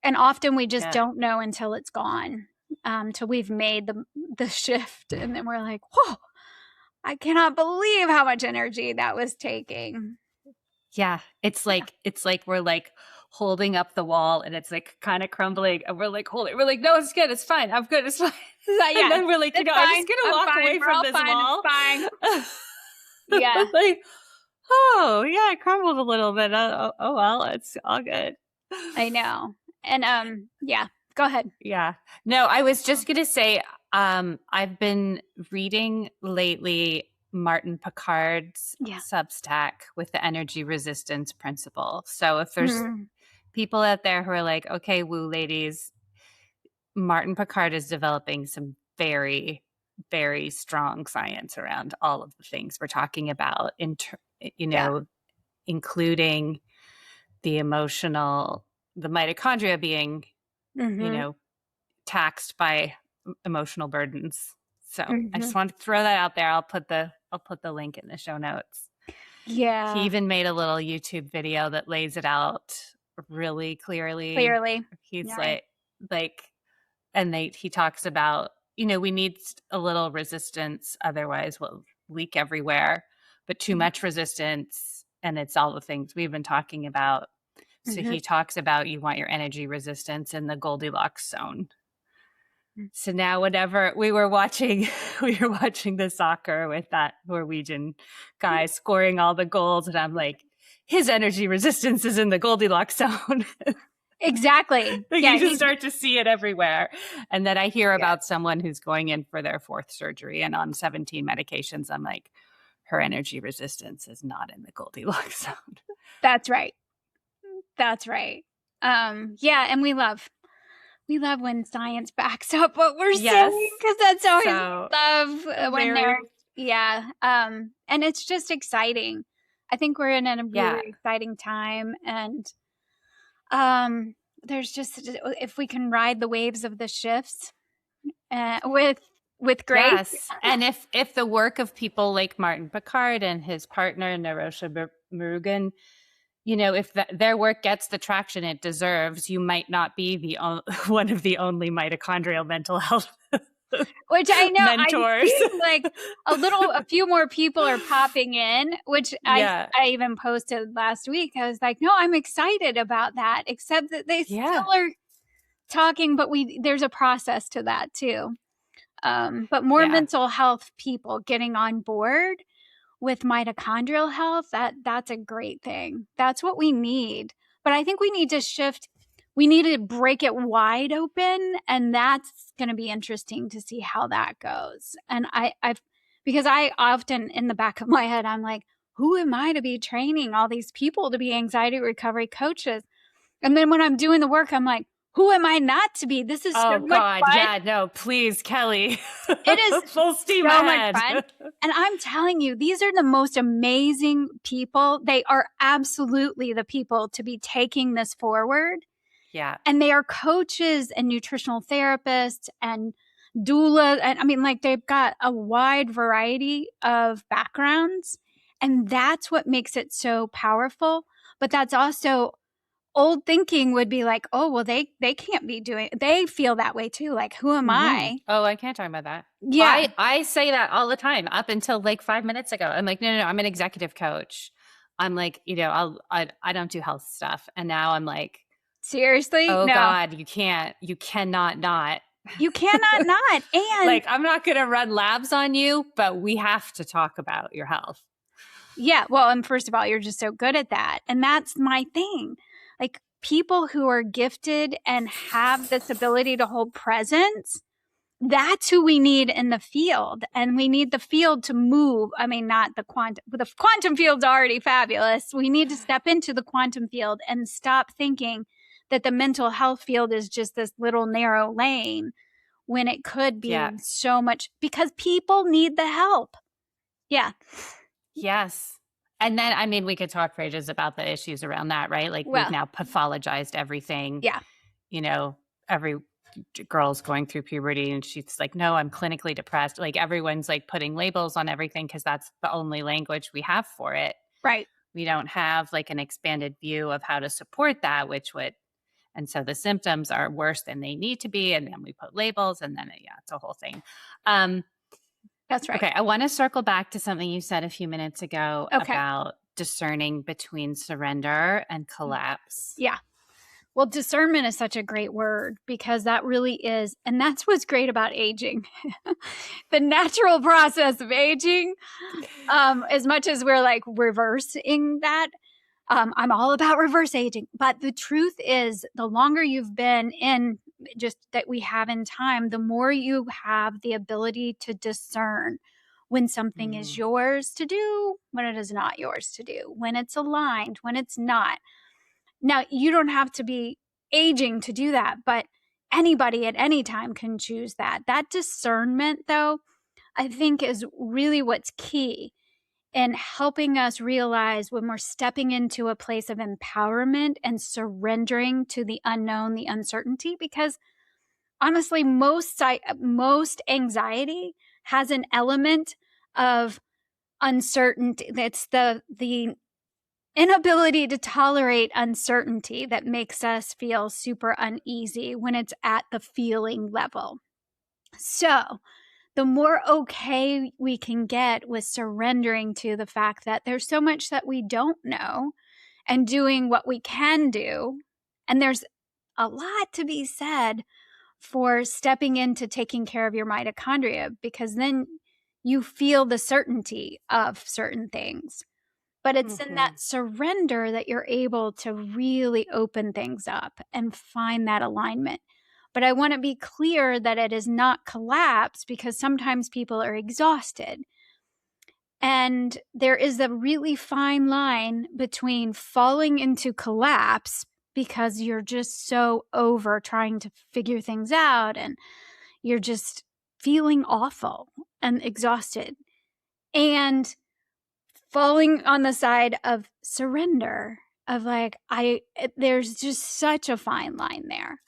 And often we just don't know until it's gone, till we've made the shift. And then we're like, whoa, I cannot believe how much energy that was taking. Yeah. It's like we're like holding up the wall and it's like kind of crumbling and we're like holding, we're like, no, it's good. It's fine. I'm good. It's fine. And then we're like, I'm just going to walk away from this wall. It's fine. Yeah. Like, oh yeah, it crumbled a little bit. Oh well, it's all good. I know. And yeah, go ahead. Yeah. No, I was just going to say, I've been reading lately Martin Picard's Substack with the energy resistance principle. So if there's people out there who are like, okay, woo ladies, Martin Picard is developing some very, very strong science around all of the things we're talking about, including the emotional, the mitochondria being, taxed by emotional burdens. So I just wanted to throw that out there. I'll put the link in the show notes. Yeah. He even made a little YouTube video that lays it out really clearly. He's he talks about, we need a little resistance, otherwise we'll leak everywhere, but too much resistance and it's all the things we've been talking about. So he talks about you want your energy resistance in the Goldilocks zone. So now whenever we were watching the soccer with that Norwegian guy scoring all the goals, and I'm like, his energy resistance is in the Goldilocks zone. Exactly. You just start to see it everywhere. And then I hear about someone who's going in for their 4th surgery and on 17 medications. I'm like, her energy resistance is not in the Goldilocks zone. That's right. And we love when science backs up what we're saying, because that's always love when they're and it's just exciting. I think we're in a really exciting time, and there's just, if we can ride the waves of the shifts with grace. And if the work of people like Martin Picard and his partner Narosha Murugan, if their work gets the traction it deserves, you might not be one of the only mitochondrial mental health which I know mentors. I see, like a few more people are popping in, which I even posted last week. I was like, no, I'm excited about that, except that they still are talking, but there's a process to that too. But more mental health people getting on board with mitochondrial health, that's a great thing. That's what we need. But I think we need to shift. We need to break it wide open, and that's going to be interesting to see how that goes. And because I often, in the back of my head, I'm like, who am I to be training all these people to be anxiety recovery coaches? And then when I'm doing the work, I'm like, who am I not to be? This is so much fun. Yeah, no, please, Kelli. It is full steam so ahead. much fun. And I'm telling you, these are the most amazing people. They are absolutely the people to be taking this forward. Yeah. And they are coaches and nutritional therapists and doula. And I mean, like, they've got a wide variety of backgrounds. And that's what makes it so powerful. But that's also, old thinking would be like, oh, well, they can't be doing, they feel that way too. Like, who am I? Oh, I can't talk about that. Yeah. I say that all the time up until like 5 minutes ago. I'm like, no, I'm an executive coach. I'm like, I don't do health stuff. And now I'm like, seriously? Oh no. God, you cannot not. You cannot not. And like, I'm not going to run labs on you, but we have to talk about your health. Yeah. Well, and first of all, you're just so good at that. And that's my thing. Like, people who are gifted and have this ability to hold presence, that's who we need in the field. And we need the field to move. I mean, not the quantum field's already fabulous. We need to step into the quantum field and stop thinking that the mental health field is just this little narrow lane, when it could be so much, because people need the help. Yeah. Yes. And then, I mean, we could talk for ages about the issues around that, right? Like, we've now pathologized everything. Yeah. Every girl's going through puberty and she's like, no, I'm clinically depressed. Like, everyone's like putting labels on everything because that's the only language we have for it. Right. We don't have like an expanded view of how to support that, and so the symptoms are worse than they need to be. And then we put labels, and then it's a whole thing. That's right. Okay, I want to circle back to something you said a few minutes ago Okay. about discerning between surrender and collapse. Yeah. Well, discernment is such a great word because that really is, and that's what's great about aging. The natural process of aging, as much as we're like reversing that, I'm all about reverse aging. But the truth is, the longer you've been in just that we have in time, the more you have the ability to discern when something is yours to do, when it is not yours to do, when it's aligned, when it's not. Now, you don't have to be aging to do that, but anybody at any time can choose that. That discernment, though, I think is really what's key in helping us realize when we're stepping into a place of empowerment and surrendering to the unknown, the uncertainty, because honestly, most anxiety has an element of uncertainty. That's the inability to tolerate uncertainty that makes us feel super uneasy when it's at the feeling level. So, the more okay we can get with surrendering to the fact that there's so much that we don't know and doing what we can do. And there's a lot to be said for stepping into taking care of your mitochondria, because then you feel the certainty of certain things. But it's in that surrender that you're able to really open things up and find that alignment. But I want to be clear that it is not collapse, because sometimes people are exhausted. And there is a really fine line between falling into collapse because you're just so over trying to figure things out and you're just feeling awful and exhausted, and falling on the side of surrender, of like, there's just such a fine line there.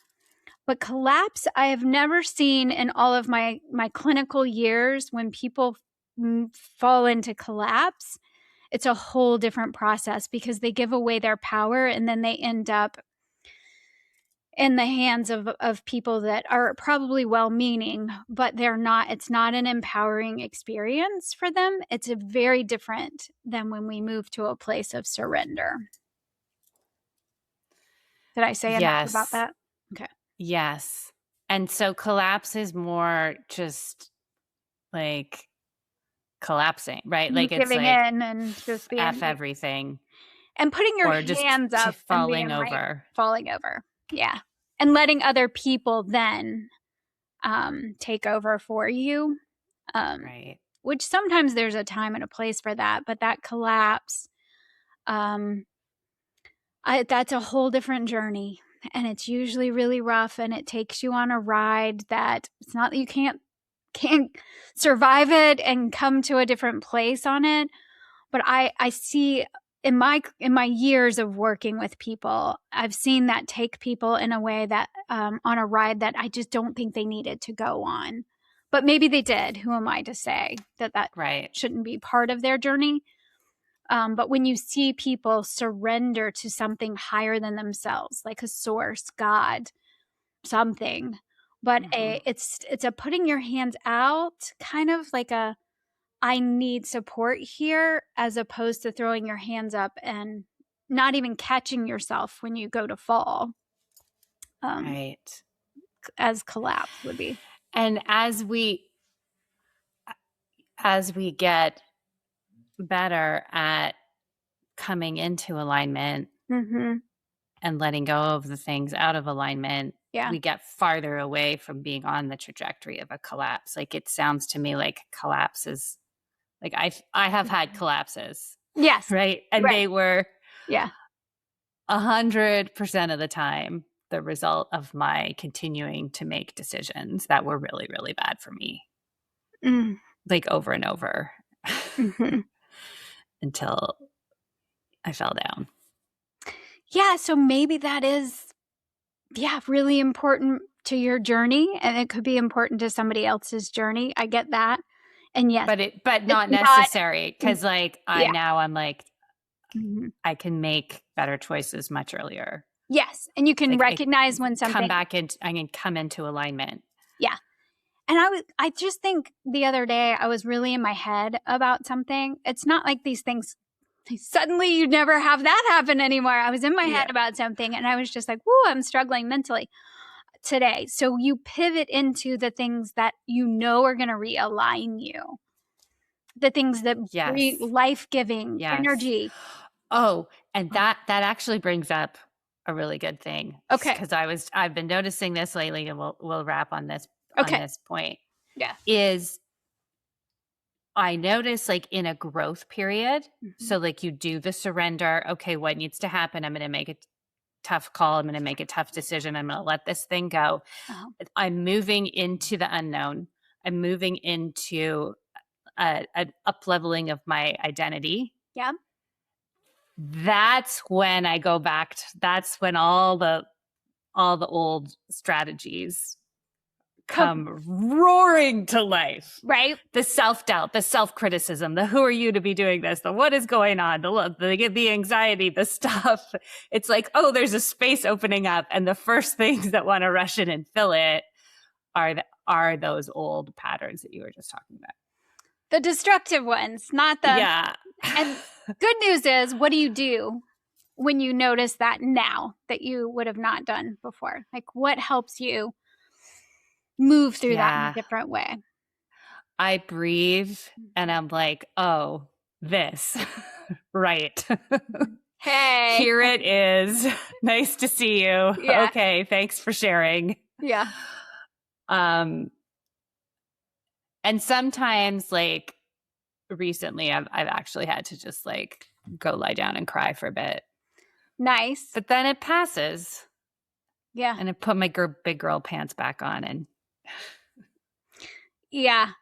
But collapse, I have never seen in all of my clinical years when people fall into collapse. It's a whole different process because they give away their power and then they end up in the hands of people that are probably well-meaning, but it's not an empowering experience for them. It's a very different than when we move to a place of surrender. Did I say enough about that? Okay. Yes. And so collapse is more just like collapsing, right? Like it's giving like in and just being F everything. and putting your Or just hands up falling and being over. Falling over. Yeah. And letting other people then take over for you. Right. Which sometimes there's a time and a place for that, but that collapse, that's a whole different journey, and it's usually really rough, and it takes you on a ride that it's not that you can't survive it and come to a different place on it. But I see in my years of working with people, I've seen that take people in a way that on a ride that I just don't think they needed to go on. But maybe they did. Who am I to say that right. shouldn't be part of their journey? But when you see people surrender to something higher than themselves, like a source, God, something, but it's a putting your hands out, kind of like a I need support here, as opposed to throwing your hands up and not even catching yourself when you go to fall. Right. As collapse would be. And as we get better at coming into alignment and letting go of the things out of alignment, we get farther away from being on the trajectory of a collapse. Like it sounds to me like collapse is like I have had collapses. Yes. Right. And they were 100% of the time the result of my continuing to make decisions that were really, really bad for me. Like over and over until I fell down. Yeah. So maybe that is, really important to your journey, and it could be important to somebody else's journey. I get that. And yes, but not necessary, because like I'm like, I can make better choices much earlier. Yes. And you can recognize when something I can come into alignment. Yeah. And I just think the other day I was really in my head about something. It's not like these things, suddenly you never have that happen anymore. I was in my head about something and I was just like, whoo, I'm struggling mentally today. So you pivot into the things that you know are going to realign you, the things that bring life-giving energy. Oh, and that actually brings up a really good thing. Okay. Because I've been noticing this lately, and we'll wrap on this Okay. on this point. Yeah. Is I notice like in a growth period, so like you do the surrender, okay, what needs to happen? I'm going to make a tough call. I'm going to make a tough decision. I'm going to let this thing go. I'm moving into the unknown. I'm moving into an up-leveling of my identity. Yeah. That's when I go back. That's when all the old strategies come roaring to life. Right. The self-doubt, the self-criticism, the who are you to be doing this, the what is going on, the anxiety, the stuff. It's like, oh, there's a space opening up. And the first things that want to rush in and fill it are those old patterns that you were just talking about. The destructive ones, not the... Yeah. And good news is, what do you do when you notice that now that you would have not done before? Like, what helps you move through that in a different way? I breathe and I'm like, oh, this. Right. Hey. Here it is. Nice to see you. Yeah. Okay. Thanks for sharing. Yeah. And sometimes like recently I've actually had to just like go lie down and cry for a bit. Nice. But then it passes. Yeah. And I put my big girl pants back on and yeah.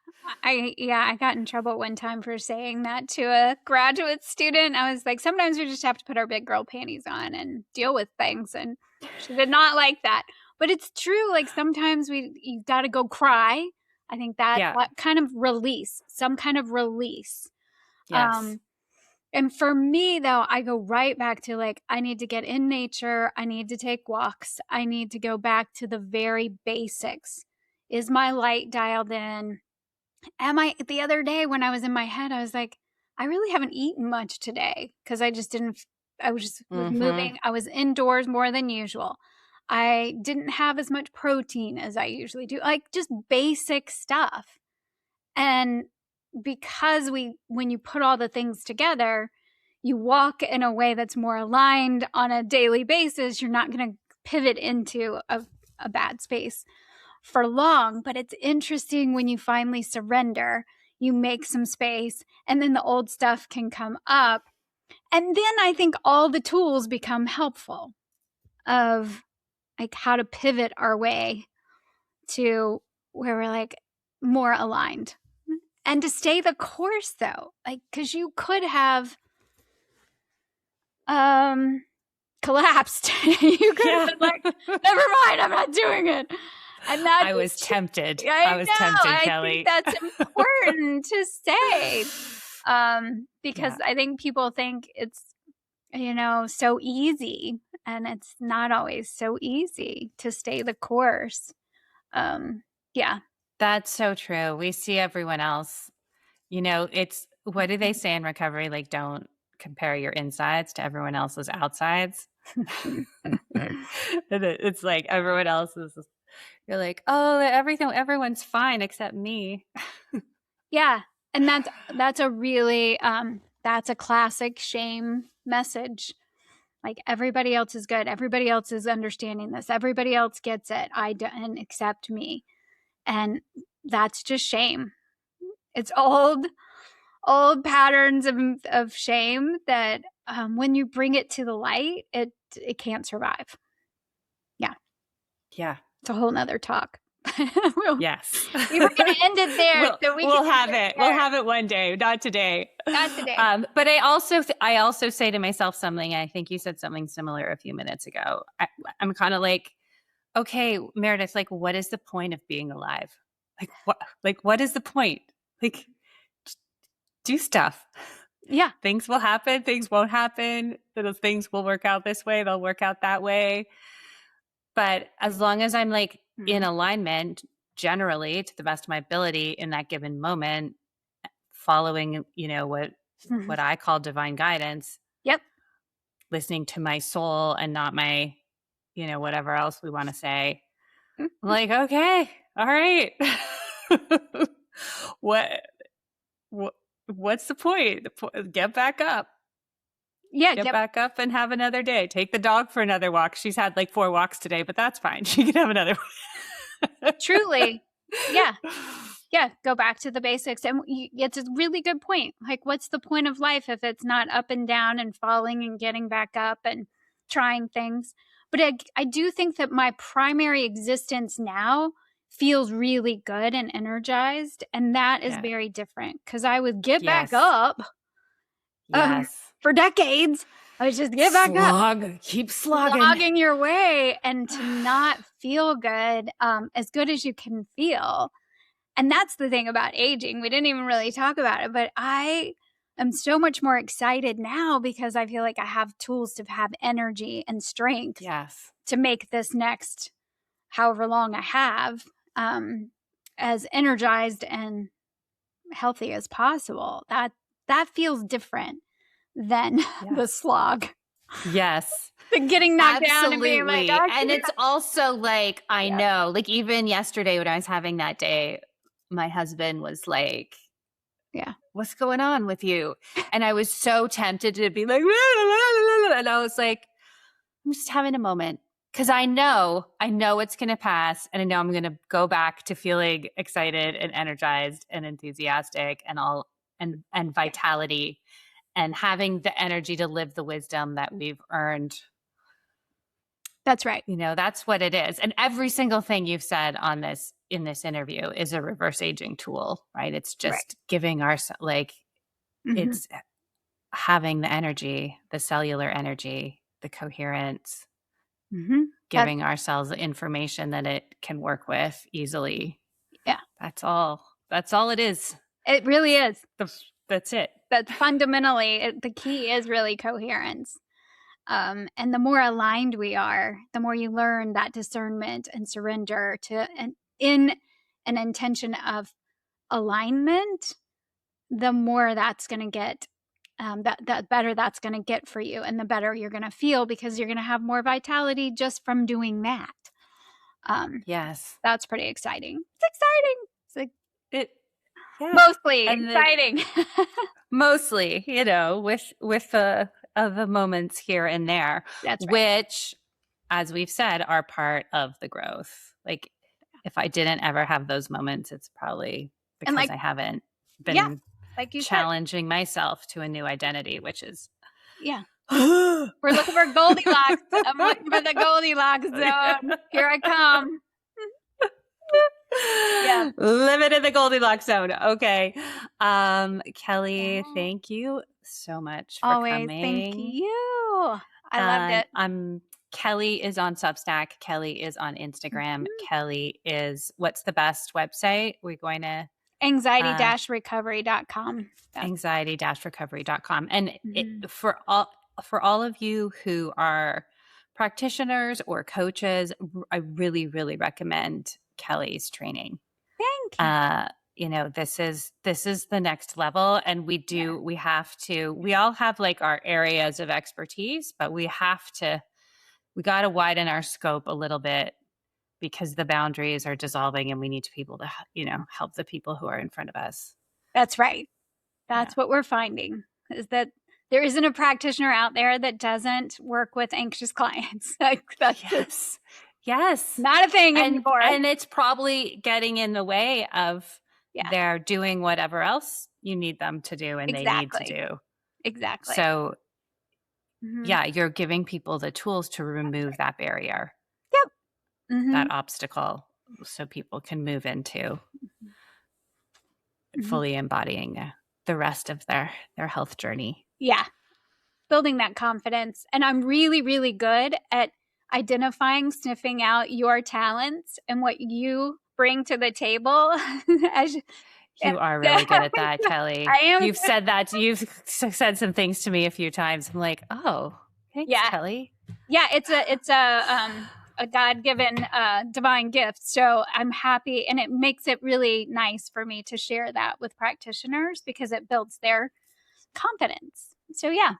I got in trouble one time for saying that to a graduate student. I was like, sometimes we just have to put our big girl panties on and deal with things. And she did not like that. But it's true. Like sometimes you got to go cry. I think that kind of release, some kind of release. Yes. And for me, though, I go right back to like, I need to get in nature. I need to take walks. I need to go back to the very basics. Is my light dialed in? The other day when I was in my head, I was like, I really haven't eaten much today because I just didn't, I was just moving. I was indoors more than usual. I didn't have as much protein as I usually do, like just basic stuff. And because when you put all the things together, you walk in a way that's more aligned on a daily basis, you're not going to pivot into a bad space for long. But it's interesting when you finally surrender, you make some space, and then the old stuff can come up. And then I think all the tools become helpful of like how to pivot our way to where we're like more aligned. And to stay the course though, like, cause you could have collapsed. You could have been like, never mind, I'm not doing it. And I was tempted. I was tempted, Kelli. I think that's important to say. Because I think people think it's, so easy, and it's not always so easy to stay the course. Yeah. That's so true. We see everyone else, it's, what do they say in recovery? Like, don't compare your insides to everyone else's outsides. It's like everyone else is, you're like, oh, everyone's fine except me. Yeah. And that's a really, that's a classic shame message. Like everybody else is good. Everybody else is understanding this. Everybody else gets it. I don't except me. And that's just shame. It's old patterns of shame that when you bring it to the light, it can't survive. Yeah. Yeah. It's a whole nother talk. Yes. We were going to end it there. We'll have it. We'll have it one day, not today. Not today. But I also say to myself something, I think you said something similar a few minutes ago. I'm kind of like, okay, Meredith, like, what is the point of being alive? What is the point? Like, do stuff. Yeah. Things will happen. Things won't happen. Those things will work out this way. They'll work out that way. But as long as I'm like in alignment, generally, to the best of my ability in that given moment, following, what I call divine guidance. Yep. Listening to my soul and not my, whatever else we want to say. I'm like, okay, all right. What's the point? Get back up. Yeah. Get back up and have another day. Take the dog for another walk. She's had like 4 walks today, but that's fine. She can have another one. Truly. Yeah. Yeah. Go back to the basics. And it's a really good point. Like, what's the point of life if it's not up and down and falling and getting back up and trying things? But I do think that my primary existence now feels really good and energized. And that is very different, because I would get back up for decades. I was just get back up. Keep slogging. Slogging your way, and to not feel good, as good as you can feel. And that's the thing about aging. We didn't even really talk about it, but I am so much more excited now because I feel like I have tools to have energy and strength to make this next however long I have as energized and healthy as possible. That feels different than the slog. Yes. Getting knocked down and being like, oh, and it's also like, I know, like even yesterday when I was having that day, my husband was like, what's going on with you? And I was so tempted to be like, and I was like, I'm just having a moment. Because I know it's going to pass, and I know I'm going to go back to feeling excited and energized and enthusiastic and vitality, and having the energy to live the wisdom that we've earned. That's right. That's what it is. And every single thing you've said in this interview is a reverse aging tool, right? It's just giving ourselves it's having the energy, the cellular energy, the coherence, giving ourselves the information that it can work with easily. Yeah. That's all it is. It really is. That's it. But fundamentally, the key is really coherence. And the more aligned we are, the more you learn that discernment and surrender to in an intention of alignment, the more that's going to get, that better that's going to get for you, and the better you're going to feel, because you're going to have more vitality just from doing that. Yes. That's pretty exciting. It's exciting. It's like mostly exciting. Mostly, with the moments here and there, which, as we've said, are part of the growth. Like, if I didn't ever have those moments, it's probably because I haven't been challenging myself to a new identity, which is we're looking for Goldilocks. I'm looking for the Goldilocks zone. Here I come. Living in the Goldilocks zone. Okay. Kelli, thank you so much for coming. Thank you. I loved it. Kelli is on Substack. Kelli is on Instagram. Kelli is, what's the best website? We're going to anxiety-recovery.com. Anxiety-recovery.com. And for all of you who are practitioners or coaches, I really, really recommend Kelli's training. Thank you. This is the next level, and we all have like our areas of expertise, but we got to widen our scope a little bit, because the boundaries are dissolving, and we need people to, help the people who are in front of us. That's right. That's what we're finding, is that there isn't a practitioner out there that doesn't work with anxious clients. Yes. Not a thing anymore. And it's probably getting in the way of their doing whatever else you need them to do and they need to do. Exactly. So, you're giving people the tools to remove that barrier. Yep. That obstacle, so people can move into fully embodying the rest of their health journey. Yeah. Building that confidence. And I'm really, really good at identifying, sniffing out your talents and what you bring to the table. You are really good at that, Kelli. I am. You've said that. You've said some things to me a few times. I'm like, oh, thanks, Kelli. Yeah, it's a a God-given divine gift. So I'm happy, and it makes it really nice for me to share that with practitioners because it builds their confidence. So yeah,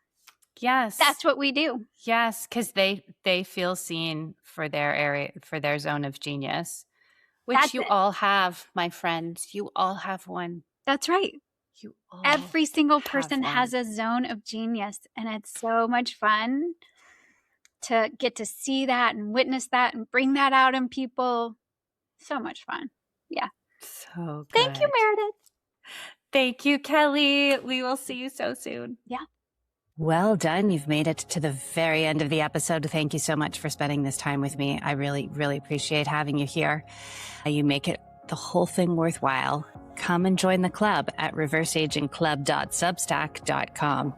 Yes, that's what we do. Yes, because they feel seen for their area, for their zone of genius, which That's you it. all have, my friends. You all have one. That's right. You all Every single have person one. has a zone of genius, and it's so much fun to get to see that and witness that and bring that out in people. So much fun. Yeah. So good. Thank you, Meredith. Thank you, Kelli. We will see you so soon. Yeah. Well done. You've made it to the very end of the episode. Thank you so much for spending this time with me. I really, really appreciate having you here. You make it the whole thing worthwhile. Come and join the club at reverseagingclub.substack.com.